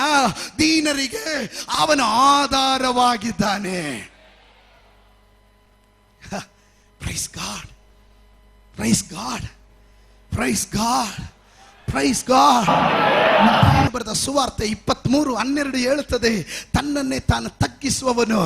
ದೀನರಿಗೆ ಅವನ ಆಧಾರವಾಗಿದ್ದಾನೆ. Praise God, praise God, praise God, praise God. ಬರೆದ ಸುವಾರ್ತೆ 23:12 ಹೇಳುತ್ತದೆ, ತನ್ನನ್ನೇ ತಾನು ತಗ್ಗಿಸುವವನು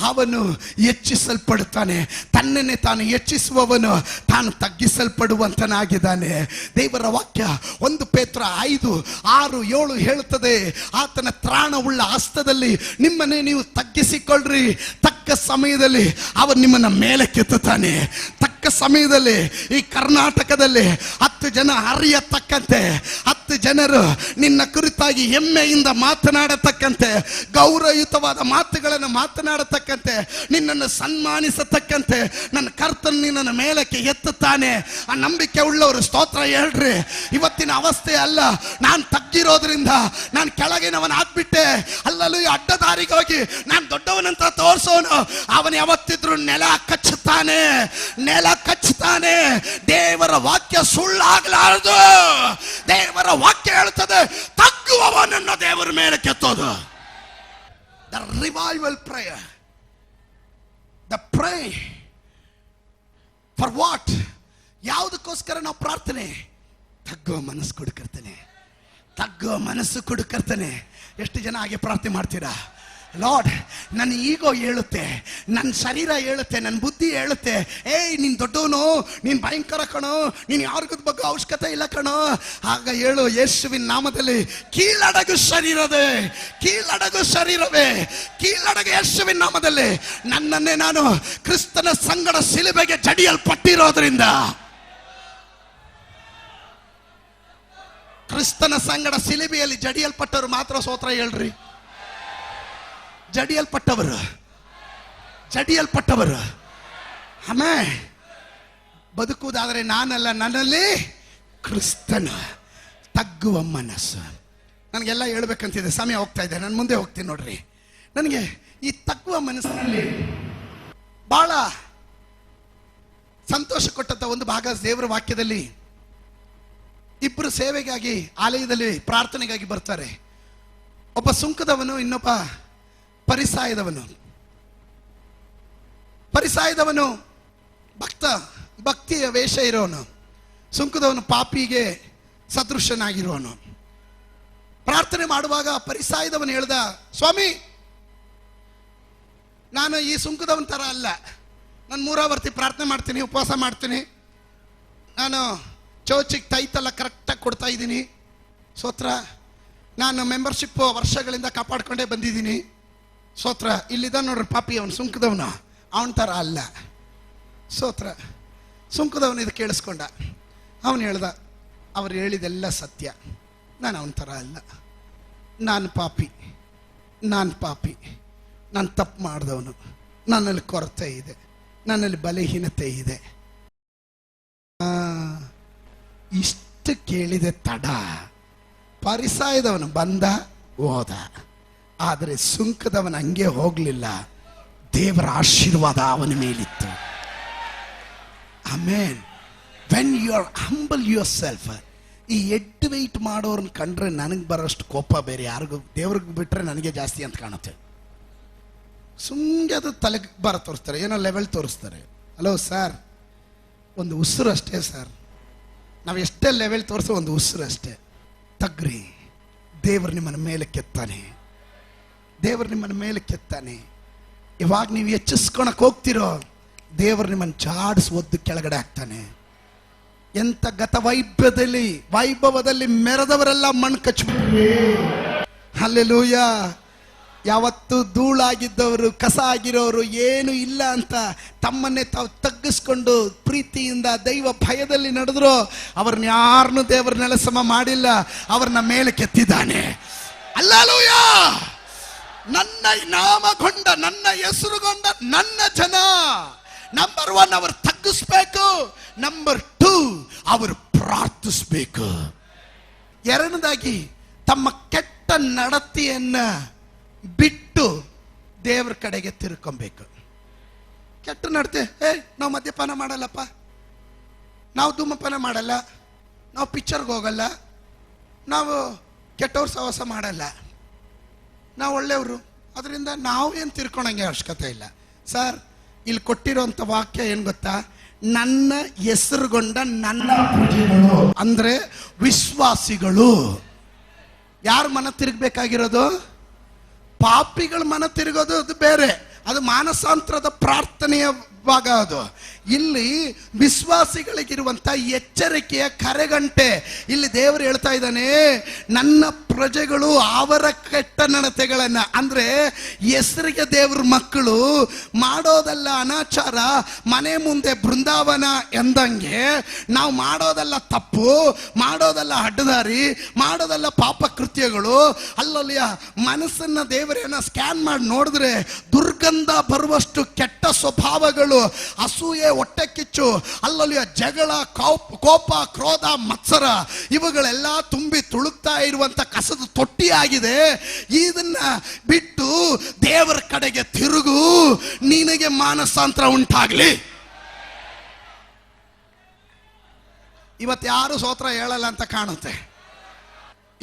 ಅವನು ಹೆಚ್ಚಿಸಲ್ಪಡುತ್ತಾನೆ, ತನ್ನನ್ನೇ ತಾನು ಹೆಚ್ಚಿಸುವವನು ತಾನು ತಗ್ಗಿಸಲ್ಪಡುವಂತನಾಗಿದ್ದಾನೆ. ದೇವರ ವಾಕ್ಯ 1 ಪೇತ್ರ 5:6-7 ಹೇಳುತ್ತದೆ, ಆತನ ತ್ರಾಣವುಳ್ಳ ಹಸ್ತದಲ್ಲಿ ನಿಮ್ಮನ್ನೇ ನೀವು ತಗ್ಗಿಸಿಕೊಳ್ಳ್ರಿ, ತಕ್ಕ ಸಮಯದಲ್ಲಿ ಅವನು ನಿಮ್ಮನ್ನ ಮೇಲೆ ಕೆತ್ತುತ್ತಾನೆ. ತಕ್ಕ ಸಮಯದಲ್ಲಿ ಈ ಕರ್ನಾಟಕದಲ್ಲಿ 10 ಜನ ಹರಿಯತಕ್ಕಂತೆ, 10 ಜನರು ನಿನ್ನ ಕುರಿತಾಗಿ ಹೆಮ್ಮೆಯಿಂದ ಮಾತನಾಡತಕ್ಕಂತೆ, ಗೌರವಯುತವಾದ ಮಾತುಗಳನ್ನು ಮಾತನಾಡತಕ್ಕಂತೆ, ನಿನ್ನನ್ನು ಸನ್ಮಾನಿಸತಕ್ಕಂತೆ ನನ್ನ ಕರ್ತನು ನಿನ್ನನ್ನು ಮೇಲಕ್ಕೆ ಎತ್ತುತ್ತಾನೆ. ಆ ನಂಬಿಕೆ ಉಳ್ಳವರು ಸ್ತೋತ್ರ ಹೇಳ್ರಿ. ಇವತ್ತಿನ ಅವಸ್ಥೆ ಅಲ್ಲ, ನಾನು ತಗ್ಗಿರೋದ್ರಿಂದ ನಾನು ಕೆಳಗಿನವನಾಗ್ಬಿಟ್ಟೆ, ಅಲ್ಲೂ ಅಡ್ಡದಾರಿಗೆ ಹೋಗಿ ನಾನು ದೊಡ್ಡವನಂತ ತೋರಿಸೋನು, ಅವನು ಯಾವತ್ತಿದ್ರು ನೆಲ ಕಚ್ಚುತ್ತಾನೆ, ನೆಲ ಕಚ್ಚುತ್ತಾನೆ. ದೇವರ ವಾಕ್ಯ ಸುಳ್ಳಾಗಲಾರದು. ದೇವರ ವಾಕ್ಯ ಹೇಳುತ್ತದೆ, ತಗ್ಗುವವನನ್ನ ದೇವರ ಮೇಲೆ ಕೆತ್ತೋದು. The revival prayer, the pray for what? ಯಾವುದಕ್ಕೋಸ್ಕರ ನಾವು ಪ್ರಾರ್ಥನೆ? ತಗ್ಗುವ ಮನಸ್ಸು ಕೊಡುಕರ್ತೇನೆ, ತಗ್ಗುವ ಮನಸ್ಸು ಕೊಡುಕರ್ತೇನೆ. ಎಷ್ಟು ಜನ ಹಾಗೆ ಪ್ರಾರ್ಥನೆ ಮಾಡ್ತೀರಾ? ಲಾರ್ಡ್, ನನ್ನ ಈಗೋ ಹೇಳುತ್ತೆ, ನನ್ನ ಶರೀರ ಹೇಳುತ್ತೆ, ನನ್ನ ಬುದ್ಧಿ ಹೇಳುತ್ತೆ, ಏಯ್ ನೀನು ದೊಡ್ಡವನು, ನೀನು ಭಯಂಕರ ಕಣೋ, ನೀನು ಯಾರಿಗದ ಬಗ್ಗೆ ಅವಶ್ಯಕತೆ ಇಲ್ಲ ಕಣೋ. ಆಗ ಹೇಳು, ಯೇಸುವಿನ ನಾಮದಲ್ಲಿ ಕೀಳಡಗು ಶರೀರವೇ, ಕೀಳಡಗು ಶರೀರವೇ, ಕೀಳಡಗು ಯೇಸುವಿನ ನಾಮದಲ್ಲಿ ನನ್ನನ್ನೇ ನಾನು ಕ್ರಿಸ್ತನ ಸಂಗಡ ಶಿಲುಬೆಗೆ ಜಡಿಯಲ್ಪಟ್ಟಿರೋದ್ರಿಂದ, ಕ್ರಿಸ್ತನ ಸಂಗಡ ಶಿಲುಬೆಯಲ್ಲಿ ಜಡಿಯಲ್ಪಟ್ಟವರು ಮಾತ್ರ ಸ್ತೋತ್ರ ಹೇಳ್ರಿ. ಜಡಿಯಲ್ಪಟ್ಟವರು, ಜಡಿಯಲ್ಪಟ್ಟವರು. ಆಮೇಲೆ ಬದುಕುವುದಾದರೆ ನಾನಲ್ಲ, ನನ್ನಲ್ಲಿ ಕ್ರಿಸ್ತನ. ತಗ್ಗುವ ಮನಸ್ಸು. ನನಗೆಲ್ಲ ಹೇಳ್ಬೇಕಂತಿದೆ, ಸಮಯ ಹೋಗ್ತಾ ಇದೆ, ನಾನು ಮುಂದೆ ಹೋಗ್ತೀನಿ ನೋಡ್ರಿ. ನನಗೆ ಈ ತಗ್ಗುವ ಮನಸ್ಸಿನಲ್ಲಿ ಬಹಳ ಸಂತೋಷ ಕೊಟ್ಟಂತ ಒಂದು ಭಾಗ ದೇವರ ವಾಕ್ಯದಲ್ಲಿ. ಇಬ್ಬರು ಸೇವೆಗಾಗಿ ಆಲಯದಲ್ಲಿ ಪ್ರಾರ್ಥನೆಗಾಗಿ ಬರ್ತಾರೆ. ಒಬ್ಬ ಸುಂಕದವನು, ಇನ್ನೊಬ್ಬ ಪರಿಸಾಯದವನು. ಪರಿಸಾಯದವನು ಭಕ್ತಿಯ ವೇಷ ಇರೋನು, ಸುಂಕದವನು ಪಾಪಿಗೆ ಸದೃಶನಾಗಿರೋನು. ಪ್ರಾರ್ಥನೆ ಮಾಡುವಾಗ ಪರಿಸಾಯದವನು ಹೇಳ್ದ, ಸ್ವಾಮಿ, ನಾನು ಈ ಸುಂಕದವನ ತರ ಅಲ್ಲ, ನಾನು 3 ವರ್ತಿ ಪ್ರಾರ್ಥನೆ ಮಾಡ್ತೀನಿ, ಉಪವಾಸ ಮಾಡ್ತೀನಿ, ನಾನು ಚರ್ಚಿಗೆ ಟೈತೆಲ್ಲ ಕರೆಕ್ಟಾಗಿ ಕೊಡ್ತಾ ಇದ್ದೀನಿ, ಸ್ತೋತ್ರ, ನಾನು ಮೆಂಬರ್ಶಿಪ್ ವರ್ಷಗಳಿಂದ ಕಾಪಾಡ್ಕೊಂಡೇ ಬಂದಿದ್ದೀನಿ, ಸ್ತೋತ್ರ. ಇಲ್ಲಿದ್ದ ನೋಡ್ರಿ ಪಾಪಿ, ಅವನು ಸುಂಕದವನು, ಅವನ ಥರ ಅಲ್ಲ, ಸ್ತೋತ್ರ. ಸುಂಕದವನು ಇದು ಕೇಳಿಸ್ಕೊಂಡ, ಅವನು ಹೇಳ್ದ, ಅವ್ರು ಹೇಳಿದೆಲ್ಲ ಸತ್ಯ, ನಾನು ಅವನ ಥರ ಅಲ್ಲ, ನಾನು ಪಾಪಿ, ನಾನು ತಪ್ಪು ಮಾಡಿದವನು, ನನ್ನಲ್ಲಿ ಕೊರತೆ ಇದೆ, ನನ್ನಲ್ಲಿ ಬಲಹೀನತೆ ಇದೆ. ಇಷ್ಟು ಕೇಳಿದೆ ತಡ, ಪರಿಸಾಯದವನು ಬಂದ ಹೋದ, ಆದರೆ ಸುಂಕದವನ ಹಂಗೆ ಹೋಗ್ಲಿಲ್ಲ. ದೇವರ ಆಶೀರ್ವಾದ ಅವನ ಮೇಲಿತ್ತು. Amen. When you are humble your ಸೆಲ್ಫ್. ಈ ಎಡ್ ವೆಯ್ಟ್ ಮಾಡೋರನ್ನ ಕಂಡ್ರೆ ನನಗೆ ಬರೋಷ್ಟು ಕೋಪ ಬೇರೆ ಯಾರಿಗೂ, ದೇವ್ರಿಗೆ ಬಿಟ್ರೆ ನನಗೆ ಜಾಸ್ತಿ ಅಂತ ಕಾಣುತ್ತೆ. ಸುಮ್ಮನೆ ಅದು ತಲೆಗೆ ಬರ ತೋರಿಸ್ತಾರೆ, ಏನೋ ಲೆವೆಲ್ ತೋರಿಸ್ತಾರೆ. ಹಲೋ ಸರ್, ಒಂದು ಉಸಿರು ಅಷ್ಟೇ ಸರ್, ನಾವು ಎಷ್ಟೇ ಲೆವೆಲ್ ತೋರಿಸೋ ಒಂದು ಉಸಿರು ಅಷ್ಟೇ. ತಗ್ರಿ, ದೇವರು ನಿಮ್ಮನ್ನ ಮೇಲೆ ಕೆತ್ತಾನೆ, ದೇವರು ನಿಮ್ಮನ್ನ ಮೇಲೆ ಕೆತ್ತಾನೆ. ಇವಾಗ ನೀವು ಹೆಚ್ಚಿಸ್ಕೊಳಕ್ ಹೋಗ್ತಿರೋ, ದೇವರು ನಿಮ್ಮನ್ನು ಜಾಡಿಸಿ ಒದ್ದು ಕೆಳಗಡೆ ಹಾಕ್ತಾನೆ. ಎಂತ ಗತ ವೈಭವದಲ್ಲಿ ಮೆರೆದವರೆಲ್ಲ ಮಣ್ಣು ಕಚ್ಚಿಬಿಟ್ರಿ. ಹಲ್ಲೆಲೂಯ. ಯಾವತ್ತು ಧೂಳಾಗಿದ್ದವರು, ಕಸ ಆಗಿರೋರು, ಏನು ಇಲ್ಲ ಅಂತ ತಮ್ಮನ್ನೇ ತಾವು ತಗ್ಗಿಸ್ಕೊಂಡು ಪ್ರೀತಿಯಿಂದ ದೈವ ಭಯದಲ್ಲಿ ನಡೆದ್ರು, ಅವ್ರನ್ನ ಯಾರನ್ನೂ ದೇವರ ನೆಲಸಮ ಮಾಡಿಲ್ಲ, ಅವ್ರನ್ನ ಮೇಲೆ ಕೆತ್ತಿದ್ದಾನೆ. ಹಲ್ಲೆಲೂಯ. ನನ್ನ ನಾಮಗೊಂಡ, ನನ್ನ ಹೆಸರುಗೊಂಡ ನನ್ನ ಜನ, ನಂಬರ್ 1 ಅವರು ತಗ್ಗಿಸ್ಬೇಕು, ನಂಬರ್ 2 ಅವರು ಪ್ರಾರ್ಥಿಸ್ಬೇಕು. ಎರಡನೇದಾಗಿ ತಮ್ಮ ಕೆಟ್ಟ ನಡತೆಯನ್ನ ಬಿಟ್ಟು ಬಿಟ್ಟು ದೇವ್ರ ಕಡೆಗೆ ತಿರ್ಕೊಬೇಕು. ಕೆಟ್ಟ ನಡತೆ, ನಾವು ಮದ್ಯಪಾನ ಮಾಡಲ್ಲಪ್ಪ, ನಾವು ಧೂಮಪಾನ ಮಾಡಲ್ಲ, ನಾವು ಪಿಕ್ಚರ್ಗೆ ಹೋಗಲ್ಲ, ನಾವು ಕೆಟ್ಟವ್ರ ಸಹವಾಸ ಮಾಡಲ್ಲ, ನಾವು ಒಳ್ಳೆಯವರು, ಅದರಿಂದ ನಾವು ಏನು ತಿರ್ಕೊಳಂಗೆ ಅವಶ್ಯಕತೆ ಇಲ್ಲ. ಸರ್, ಇಲ್ಲಿ ಕೊಟ್ಟಿರೋಂಥ ವಾಕ್ಯ ಏನು ಗೊತ್ತಾ? ನನ್ನ ಹೆಸರುಗೊಂಡ ನನ್ನ ಪ್ರಜೆಗಳು ಅಂದ್ರೆ ವಿಶ್ವಾಸಿಗಳು. ಯಾರು ಮನ ತಿರುಗಬೇಕಾಗಿರೋದು? ಪಾಪಿಗಳ ಮನ ತಿರುಗೋದು ಅದು ಬೇರೆ, ಅದು ಮಾನಸಾಂತರದ ಪ್ರಾರ್ಥನೆಯ ಭಾಗ. ಅದು ಇಲ್ಲಿ ವಿಶ್ವಾಸಿಗಳಿಗಿರುವಂತ ಎಚ್ಚರಿಕೆಯ ಕರೆಗಂಟೆ. ಇಲ್ಲಿ ದೇವರು ಹೇಳ್ತಾ ಇದ್ದಾನೆ, ನನ್ನ ಪ್ರಜೆಗಳು ಅವರ ಕೆಟ್ಟ ನಡತೆಗಳನ್ನ, ಅಂದ್ರೆ ಹೆಸರಿಗೆ ದೇವ್ರ ಮಕ್ಕಳು ಮಾಡೋದಲ್ಲ ಅನಾಚಾರ, ಮನೆ ಮುಂದೆ ಬೃಂದಾವನ ಎಂದಂಗೆ ನಾವು ಮಾಡೋದಲ್ಲ ತಪ್ಪು, ಮಾಡೋದಲ್ಲ ಅಡ್ಡದಾರಿ, ಮಾಡೋದಲ್ಲ ಪಾಪ ಕೃತ್ಯಗಳು. ಅಲ್ಲಲ್ಲಿಯ ಮನಸ್ಸನ್ನ ದೇವರೇನ ಸ್ಕ್ಯಾನ್ ಮಾಡಿ ನೋಡಿದ್ರೆ ದುರ್ಗಂಧ ಬರುವಷ್ಟು ಕೆಟ್ಟ ಸ್ವಭಾವಗಳು, ಅಸೂಯೆ, ಹೊಟ್ಟೆ ಕಿಚ್ಚು, ಅಲ್ಲಲ್ಲಿಯ ಜಗಳ, ಕೋಪ, ಕ್ರೋಧ, ಮತ್ಸರ ಇವುಗಳೆಲ್ಲ ತುಂಬಿ ತುಳುಕ್ತಾ ಇರುವಂತ ಕಸದ ತೊಟ್ಟಿ ಆಗಿದೆ. ಇದನ್ನ ಬಿಟ್ಟು ದೇವರ ಕಡೆಗೆ ತಿರುಗು, ನಿನಗೆ ಮಾನಸಾಂತರ ಉಂಟಾಗ್ಲಿ. ಇವತ್ತು ಯಾರು ಸ್ತೋತ್ರ ಹೇಳಲ್ಲ ಅಂತ ಕಾಣುತ್ತೆ.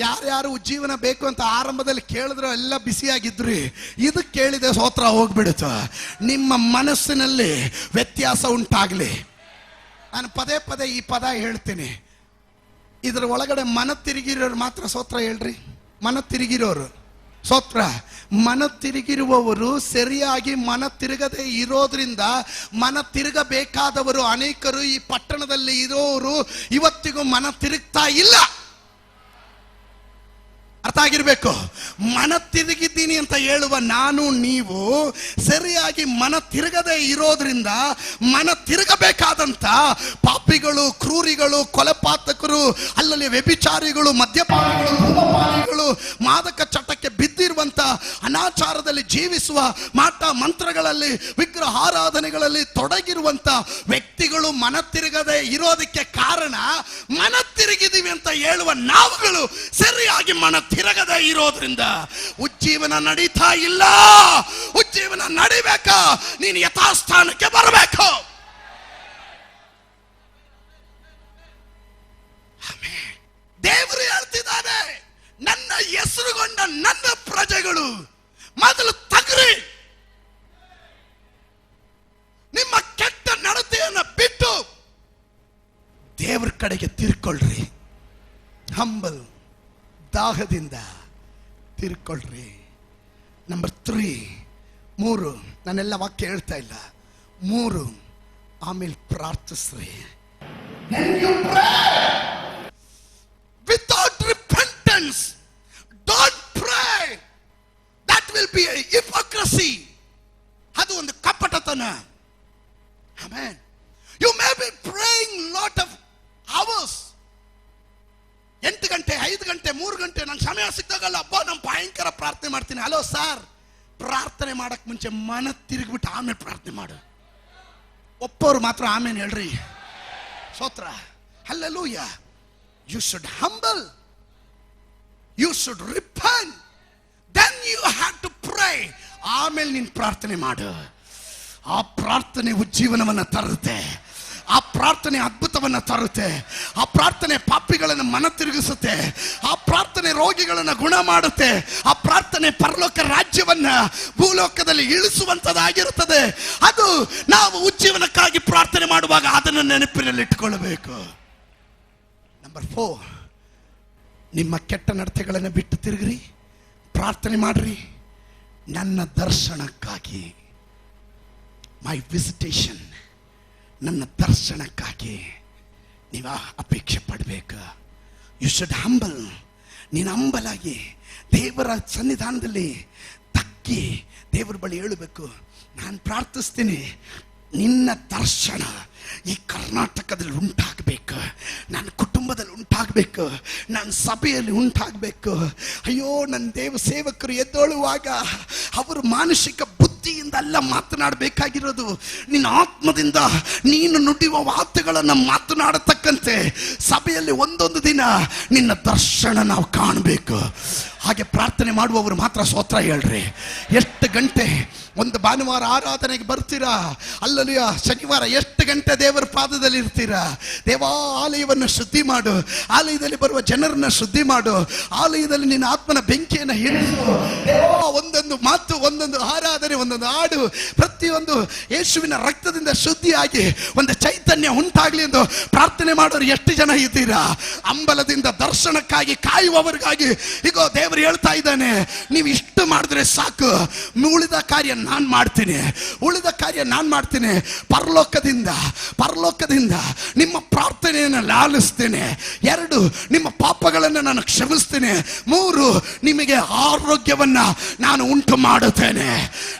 ಯಾರ್ಯಾರು ಉಜ್ಜೀವನ ಬೇಕು ಅಂತ ಆರಂಭದಲ್ಲಿ ಕೇಳಿದ್ರು ಎಲ್ಲ ಬಿಸಿಯಾಗಿದ್ರಿ, ಇದು ಕೇಳಿದೆ ಸ್ತೋತ್ರ ಹೋಗ್ಬಿಡುತ್ತ. ನಿಮ್ಮ ಮನಸ್ಸಿನಲ್ಲಿ ವ್ಯತ್ಯಾಸ ಉಂಟಾಗ್ಲಿ. ನಾನು ಪದೇ ಪದೇ ಈ ಪದ ಹೇಳ್ತೀನಿ, ಇದರ ಒಳಗಡೆ ಮನ ತಿರುಗಿರೋರು ಮಾತ್ರ ಸ್ತೋತ್ರ ಹೇಳ್ರಿ. ಮನ ತಿರುಗಿರೋರು ಸ್ತೋತ್ರ. ಮನ ತಿರುಗಿರುವವರು ಸರಿಯಾಗಿ ಮನ ತಿರುಗದೆ ಇರೋದ್ರಿಂದ ಮನ ತಿರುಗಬೇಕಾದವರು ಅನೇಕರು ಈ ಪಟ್ಟಣದಲ್ಲಿ ಇರೋರು ಇವತ್ತಿಗೂ ಮನ ತಿರುಗ್ತಾ ಇಲ್ಲ. ಅರ್ಥ ಆಗಿರ್ಬೇಕು. ಮನ ತಿರುಗಿದ್ದೀನಿ ಅಂತ ಹೇಳುವ ನಾನು ನೀವು ಸರಿಯಾಗಿ ಮನ ತಿರುಗದೆ ಇರೋದ್ರಿಂದ ಮನ ತಿರುಗಬೇಕಾದಂತ ಪಾಪಿಗಳು, ಕ್ರೂರಿಗಳು, ಕೊಲೆಪಾತಕರು, ಅಲ್ಲಲ್ಲಿ ವ್ಯಭಿಚಾರಿಗಳು, ಮದ್ಯಪಾನಿಗಳು, ಧೂಮಪಾನಿಗಳು, ಮಾದಕ ಚಟಕ್ಕೆ ಬಿದ್ದಿರುವಂತ, ಅನಾಚಾರದಲ್ಲಿ ಜೀವಿಸುವ, ಮಾಟ ಮಂತ್ರಗಳಲ್ಲಿ, ವಿಗ್ರಹಾರಾಧನೆಗಳಲ್ಲಿ ತೊಡಗಿರುವಂತ ವ್ಯಕ್ತಿಗಳು ಮನ ತಿರುಗದೆ ಇರೋದಕ್ಕೆ ಕಾರಣ ಮನ ತಿರುಗಿದೀವಿ ಅಂತ ಹೇಳುವ ನಾವುಗಳು ಸರಿಯಾಗಿ ಮನ ತಿರುಗದೆ ಇರೋದ್ರಿಂದ ಉಜ್ಜೀವನ ನಡೀತಾ ಇಲ್ಲ. ಉಜ್ಜೀವನ ನಡಿಬೇಕಾ? ನೀನು ಯಥಾಸ್ಥಾನಕ್ಕೆ ಬರಬೇಕು. ದೇವರು ಹೇಳ್ತಿದ್ದಾನೆ, ನನ್ನ ಹೆಸರುಗೊಂಡ ನನ್ನ ಪ್ರಜೆಗಳು ಮೊದಲು ತಗ್ರಿ, ನಿಮ್ಮ ಕೆಟ್ಟ ನಡತೆಯನ್ನು ಬಿಟ್ಟು ದೇವರ ಕಡೆಗೆ ತಿರ್ಕೊಳ್ರಿ. ಹಂಬಲ್, ದಾಹದಿಂದ ತಿರ್ಕೊಳ್ರಿ. ನಂಬರ್ 3, 3, ನಾನೆಲ್ಲ ವಾಕ್ಯ ಹೇಳ್ತಾ ಇಲ್ಲ, 3, ಆಮೇಲೆ ಪ್ರಾರ್ಥಿಸ್ರಿ. Without repentance, don't pray. That will be a hypocrisy. ಅದು ಒಂದು ಕಪಟತನ. Amen. You may be praying lot of hours. 8 ಗಂಟೆ, 5 ಗಂಟೆ, 3 ಗಂಟೆ, ನಂಗೆ ಸಮಯ ಸಿಕ್ಕಾಗಲ್ಲ, ಅಬ್ಬಾ ನಾನು ಭಯಂಕರ ಪ್ರಾರ್ಥನೆ ಮಾಡ್ತೀನಿ. ಹಲೋ ಸರ್, ಪ್ರಾರ್ಥನೆ ಮಾಡಕ್ ಮುಂಚೆ ಮನ ತಿರುಗಿಬಿಟ್ಟು ಆಮೇಲೆ ಪ್ರಾರ್ಥನೆ ಮಾಡು. ಒಪ್ಪೋರು ಮಾತ್ರ ಆಮೇಲೆ ಹೇಳ್ರಿ ಸ್ತೋತ್ರ. Hallelujah. You should humble, you should repent, then you have to pray. ಆಮೇಲೆ ನೀನು ಪ್ರಾರ್ಥನೆ ಮಾಡು. ಆ ಪ್ರಾರ್ಥನೆ ಉಜ್ಜೀವನವನ್ನು ತರುತ್ತೆ. ಆ ಪ್ರಾರ್ಥನೆ ಅದ್ಭುತವನ್ನ ತರುತ್ತೆ. ಆ ಪ್ರಾರ್ಥನೆ ಪಾಪಿಗಳನ್ನು ಮನ ತಿರುಗಿಸುತ್ತೆ. ಆ ಪ್ರಾರ್ಥನೆ ರೋಗಿಗಳನ್ನು ಗುಣ ಮಾಡುತ್ತೆ. ಆ ಪ್ರಾರ್ಥನೆ ಪರಲೋಕ ರಾಜ್ಯವನ್ನ ಭೂಲೋಕದಲ್ಲಿ ಇಳಿಸುವಂತದಾಗಿರುತ್ತದೆ. ಅದು ನಾವು ಉಜ್ಜೀವನಕ್ಕಾಗಿ ಪ್ರಾರ್ಥನೆ ಮಾಡುವಾಗ ಅದನ್ನು ನೆನಪಿನಲ್ಲಿ ಇಟ್ಟುಕೊಳ್ಳಬೇಕು. ನಂಬರ್ 4, ನಿಮ್ಮ ಕೆಟ್ಟ ನಡತೆಗಳನ್ನು ಬಿಟ್ಟು ತಿರುಗ್ರಿ, ಪ್ರಾರ್ಥನೆ ಮಾಡ್ರಿ. ನನ್ನ ದರ್ಶನಕ್ಕಾಗಿ, ಮೈ ವಿಸಿಟೇಷನ್, ನನ್ನ ದರ್ಶನಕ್ಕಾಗಿ ನೀವು ಅಪೇಕ್ಷೆ ಪಡಬೇಕು. You should humble. ನೀನು ಹಂಬಲಾಗಿ ದೇವರ ಸನ್ನಿಧಾನದಲ್ಲಿ ತಗ್ಗಿ ದೇವರ ಬಳಿ ಹೇಳಬೇಕು, ನಾನು ಪ್ರಾರ್ಥಿಸ್ತೀನಿ, ನಿನ್ನ ದರ್ಶನ ಈ ಕರ್ನಾಟಕದಲ್ಲಿ ಉಂಟಾಗಬೇಕು, ನನ್ನ ಕುಟುಂಬದಲ್ಲಿ ಉಂಟಾಗಬೇಕು, ನನ್ನ ಸಭೆಯಲ್ಲಿ ಉಂಟಾಗಬೇಕು. ಅಯ್ಯೋ, ನನ್ನ ದೇವ ಸೇವಕರು ಎದ್ದೊಳುವಾಗ ಅವರು ಮಾನಸಿಕ ಬುದ್ಧಿ ಬುದ್ಧಿಯಿಂದ ಅಲ್ಲ ಮಾತನಾಡಬೇಕಾಗಿರೋದು, ನಿನ್ನ ಆತ್ಮದಿಂದ ನೀನು ನುಡಿಯುವ ಮಾತುಗಳನ್ನು ಮಾತನಾಡತಕ್ಕಂತೆ ಸಭೆಯಲ್ಲಿ ಒಂದೊಂದು ದಿನ ನಿನ್ನ ದರ್ಶನ ನಾವು ಕಾಣಬೇಕು. ಹಾಗೆ ಪ್ರಾರ್ಥನೆ ಮಾಡುವವರು ಮಾತ್ರ ಸ್ತೋತ್ರ ಹೇಳ್ರಿ. ಎಷ್ಟು ಗಂಟೆ ಒಂದು ಭಾನುವಾರ ಆರಾಧನೆಗೆ ಬರ್ತೀರಾ? ಅಲ್ಲಲ್ಲಿಯ ಶನಿವಾರ ಎಷ್ಟು ಗಂಟೆ ದೇವರ ಪಾದದಲ್ಲಿ ಇರ್ತೀರಾ? ದೇವಾಲಯವನ್ನು ಶುದ್ಧಿ ಮಾಡು, ಆಲಯದಲ್ಲಿ ಬರುವ ಜನರನ್ನ ಶುದ್ಧಿ ಮಾಡು, ಆಲಯದಲ್ಲಿ ನಿನ್ನ ಆತ್ಮನ ಬೆಂಕಿಯನ್ನು ಹಿಡಿದು ಒಂದೊಂದು ಮಾತು, ಒಂದೊಂದು ಆರಾಧನೆ, ಒಂದೊಂದು ಹಾಡು ಪ್ರತಿಯೊಂದು ಯೇಸುವಿನ ರಕ್ತದಿಂದ ಶುದ್ಧಿಯಾಗಿ ಒಂದು ಚೈತನ್ಯ ಉಂಟಾಗ್ಲಿ ಎಂದು ಪ್ರಾರ್ಥನೆ ಮಾಡೋರು ಎಷ್ಟು ಜನ ಇದ್ದೀರಾ? ಅಂಬಲದಿಂದ ದರ್ಶನಕ್ಕಾಗಿ ಕಾಯುವವರಿಗಾಗಿ ಈಗ ದೇವರು ಹೇಳ್ತಾ ಇದ್ದಾನೆ, ನೀವು ಇಷ್ಟು ಮಾಡಿದ್ರೆ ಸಾಕು, ಉಳಿದ ಕಾರ್ಯ ನಾನು ಮಾಡ್ತೀನಿ, ಉಳಿದ ಕಾರ್ಯ ನಾನು ಮಾಡ್ತೀನಿ. ಪರಲೋಕದಿಂದ ನಿಮ್ಮ ಪ್ರಾರ್ಥನೆಯನ್ನು ಲಾಲಿಸ್ತೇನೆ. 2, ನಿಮ್ಮ ಪಾಪಗಳನ್ನು ನಾನು ಕ್ಷಮಿಸ್ತೇನೆ. 3, ನಿಮಗೆ ಆರೋಗ್ಯವನ್ನ ನಾನು ಉಂಟು ಮಾಡುತ್ತೇನೆ.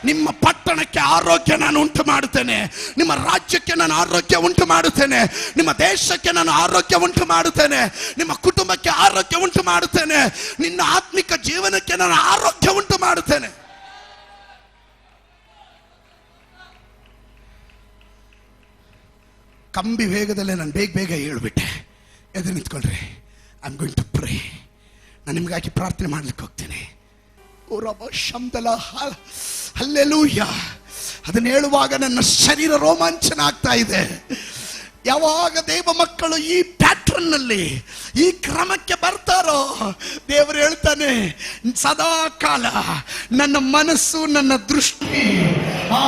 ನಿಮ್ಮ ಪಟ್ಟಣಕ್ಕೆ ಆರೋಗ್ಯ ನಾನು ಉಂಟು ಮಾಡುತ್ತೇನೆ, ನಿಮ್ಮ ರಾಜ್ಯಕ್ಕೆ ನಾನು ಆರೋಗ್ಯ ಉಂಟು ಮಾಡುತ್ತೇನೆ, ನಿಮ್ಮ ದೇಶಕ್ಕೆ ನಾನು ಆರೋಗ್ಯ ಉಂಟು ಮಾಡುತ್ತೇನೆ, ನಿಮ್ಮ ಕುಟುಂಬಕ್ಕೆ ಆರೋಗ್ಯ ಉಂಟು ಮಾಡುತ್ತೇನೆ, ನಿನ್ನ ಆತ್ಮಿಕ ಜೀವನಕ್ಕೆ ನಾನು ಆರೋಗ್ಯ ಉಂಟು ಮಾಡುತ್ತೇನೆ. ಕಂಬಿ ವೇಗದಲ್ಲೇ ನಾನು ಬೇಗ ಹೇಳ್ಬಿಟ್ಟೆ. ಎದುರು ನಿಂತ್ಕೊಳ್ರಿ. I am going to pray. ನಾನು ನಿಮಗಾಗಿ ಪ್ರಾರ್ಥನೆ ಮಾಡ್ಲಿಕ್ಕೆ ಹೋಗ್ತೇನೆ. ಓ ರಬ ಶಬ್ದಲ ಹಲ್ಲೆಲೂಯಾ. ಅದನ್ನು ಹೇಳುವಾಗ ನನ್ನ ಶರೀರ ರೋಮಾಂಚನ ಆಗ್ತಾ ಇದೆ. ಯಾವಾಗ ದೇವ ಮಕ್ಕಳು ಈ ಪ್ಯಾಟ್ರನ್ ನಲ್ಲಿ, ಈ ಕ್ರಮಕ್ಕೆ ಬರ್ತಾರೋ, ದೇವರು ಹೇಳ್ತಾನೆ, ಸದಾ ಕಾಲ ನನ್ನ ಮನಸ್ಸು, ನನ್ನ ದೃಷ್ಟಿ ಆ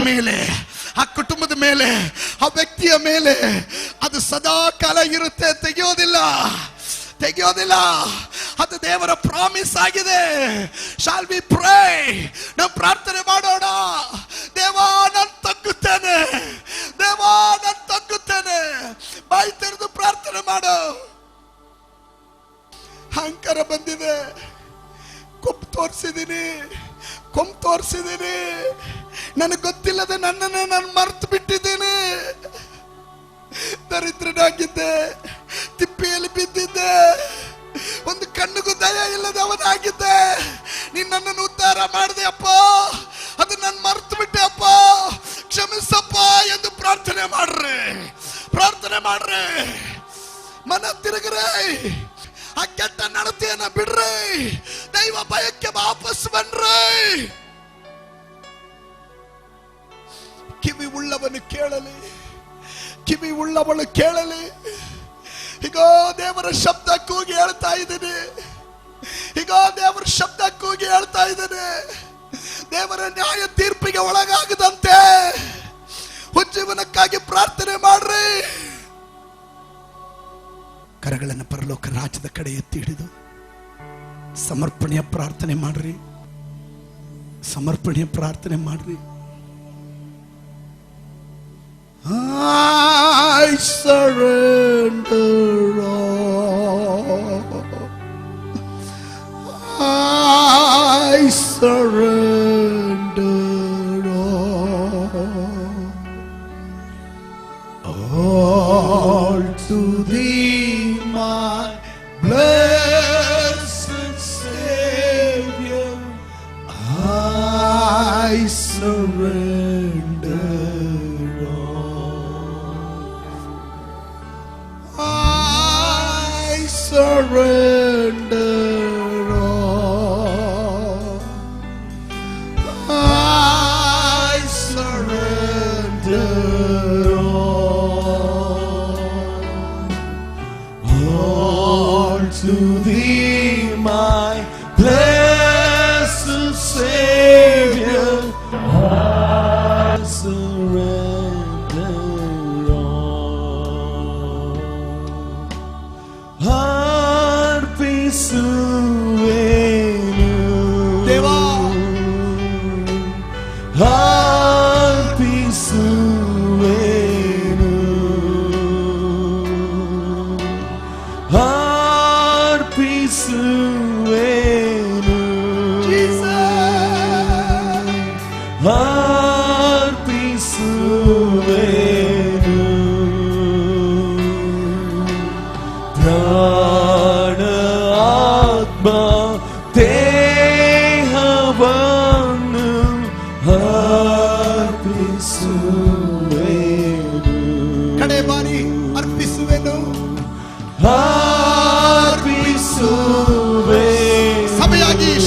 ಮೇಲೆ, ಆ ಕುಟುಂಬದ ಮೇಲೆ, ಆ ವ್ಯಕ್ತಿಯ ಮೇಲೆ ಅದು ಸದಾ ಕಾಲ ಇರುತ್ತೆ. ತೆಗೆಯೋದಿಲ್ಲ. ಅದು ದೇವರ ಪ್ರಾಮಿಸ್ ಆಗಿದೆ. Shall we pray? ನಾವು ಪ್ರಾರ್ಥನೆ ಮಾಡೋಣ. ದೇವಾ ನಾನು ತಗ್ಗುತ್ತೇನೆ, ದೇವಾ ನಾನು ತಗ್ಗುತ್ತೇನೆ. ಬಾಯಿ ತೆರೆದು ಪ್ರಾರ್ಥನೆ ಮಾಡು. ಅಹಂಕಾರ ಬಂದಿದೆ, ಕೊಂಬು ತೋರಿಸಿದ್ದೀನಿ, ನನಗೆ ಗೊತ್ತಿಲ್ಲದೆ ನನ್ನನ್ನೇ ನಾನು ಮರೆತು ಬಿಟ್ಟಿದ್ದೇನೆ. ದರಿದ್ರನಾಗಿದ್ದೆ, ತಿಪ್ಪೆಯಲ್ಲಿ ಬಿದ್ದಿದ್ದೆ, ಒಂದು ಕಣ್ಣಿಗೂ ದಯ ಇಲ್ಲದವನಾಗಿದ್ದೆ. ನೀನು ನನ್ನನ್ನು ಉದ್ಧಾರ ಮಾಡಿದೆ ಅಪ್ಪ, ಅದು ನಾನು ಮರೆತು ಬಿಟ್ಟೆ ಅಪ್ಪ, ಕ್ಷಮಿಸಪ್ಪ ಎಂದು ಪ್ರಾರ್ಥನೆ ಮಾಡ್ರೆ. ಮನ ತಿರುಗ್ರೆ, ಆ ಕೆಟ್ಟ ನಡತೆಯನ್ನ ಬಿಡ್ರಿ, ದೈವ ಭಯಕ್ಕೆ ವಾಪಸ್ ಬನ್ರಿ. ಕಿವಿ ಉಳ್ಳವನು ಕೇಳಲಿ, ಕಿವಿ ಉಳ್ಳವಳು ಕೇಳಲಿ. ಈಗ ದೇವರ ಶಬ್ದ ಕೂಗಿ ಹೇಳ್ತಾ ಇದ್ದೀನಿ, ದೇವರ ನ್ಯಾಯ ತೀರ್ಪಿಗೆ ಒಳಗಾಗದಂತೆ ಉಜ್ಜೀವನಕ್ಕಾಗಿ ಪ್ರಾರ್ಥನೆ ಮಾಡ್ರಿ. ಕರಗಳನ್ನು ಪರಲೋಕ ರಾಜ್ಯದ ಕಡೆ ಎತ್ತಿ ಹಿಡಿದು ಸಮರ್ಪಣೆಯ ಪ್ರಾರ್ಥನೆ ಮಾಡ್ರಿ. I surrender all. I surrender all to Thee, my blessed Savior. I surrender. Surrender all. I surrender all to Thee, my blessed Savior.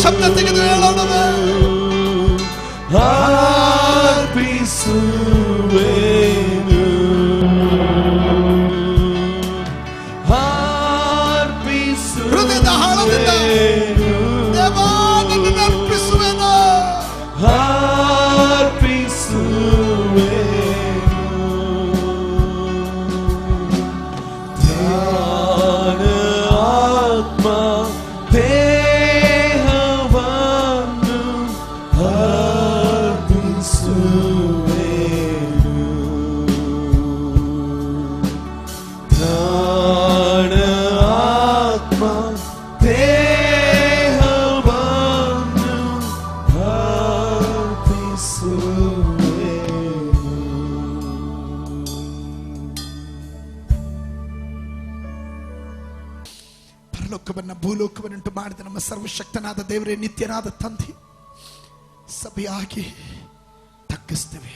ಶಬ್ದ ತೆಗೆದು ಹೇಳೋಣವೇ? ಅರ್ಪಿಸುವೆನು, ಹೃದಯದ ಆಳದಿಂದ ದೇವಾ ನನ್ನನ್ನು ಅರ್ಪಿಸುವೆನು, ಧ್ಯಾನ ಆತ್ಮ ದೇಹವನ್ನು ಅರ್ಪಿಸುವೆನು, ಧ್ಯಾನ ಆತ್ಮ ದೇಹವನ್ನು ಅರ್ಪಿಸುವೆನು. ಪರಲೋಕವನ್ನ ಭೂಲೋಕವನ್ನುಂಟು ಮಾಡಿದ ನಮ್ಮ ಸರ್ವಶಕ್ತನಾದ ದೇವರೇ, ನಿತ್ಯನಾದ ತಂದೆ, ಸಭೆಯಾಗಿ ತಗ್ಗಿಸ್ತೇವೆ.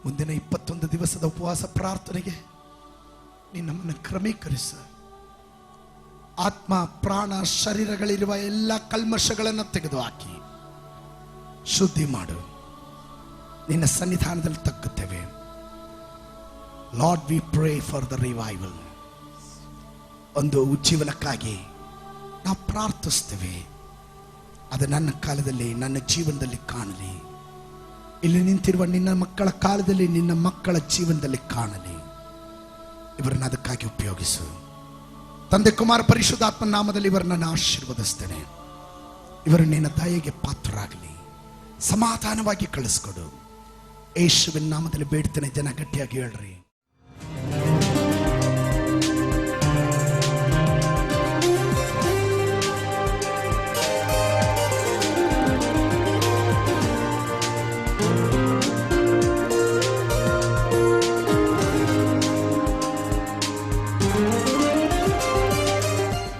ಮುಂದಿನ 21 ದಿವಸದ ಉಪವಾಸ ಪ್ರಾರ್ಥನೆಗೆ ನೀನು ನಮ್ಮನ್ನು ಕ್ರಮೀಕರಿಸ. ಆತ್ಮ ಪ್ರಾಣ ಶರೀರಗಳಿರುವ ಎಲ್ಲ ಕಲ್ಮಶಗಳನ್ನು ತೆಗೆದುಹಾಕಿ ಶುದ್ಧಿ ಮಾಡು. ನಿನ್ನ ಸನ್ನಿಧಾನದಲ್ಲಿ ತಗ್ಗುತ್ತೇವೆ. Lord, we pray for the revival. ಒಂದು ಉಜ್ಜೀವನಕ್ಕಾಗಿ ನಾವು ಪ್ರಾರ್ಥಿಸ್ತೇವೆ. ಅದು ನನ್ನ ಕಾಲದಲ್ಲಿ, ನನ್ನ ಜೀವನದಲ್ಲಿ ಕಾಣಲಿ. ಇಲ್ಲಿ ನಿಂತಿರುವ ನಿನ್ನ ಮಕ್ಕಳ ಕಾಲದಲ್ಲಿ, ನಿನ್ನ ಮಕ್ಕಳ ಜೀವನದಲ್ಲಿ ಕಾಣಲಿ. ಇವರನ್ನು ಅದಕ್ಕಾಗಿ ಉಪಯೋಗಿಸು ತಂದೆ, ಕುಮಾರ, ಪರಿಶುದ್ಧಾತ್ಮ ನಾಮದಲ್ಲಿ ಇವರನ್ನು ಆಶೀರ್ವದಿಸ್ತೇನೆ. ಇವರು ನಿನ್ನ ದಯೆಗೆ ಪಾತ್ರರಾಗಲಿ. ಸಮಾಧಾನವಾಗಿ ಕಳಿಸ್ಕೊಡು. ಯೇಸುವಿನ ನಾಮದಲ್ಲಿ ಬೇಡ್ತೇನೆ. ಜನ ಗಟ್ಟಿಯಾಗಿ ಹೇಳ್ರಿ.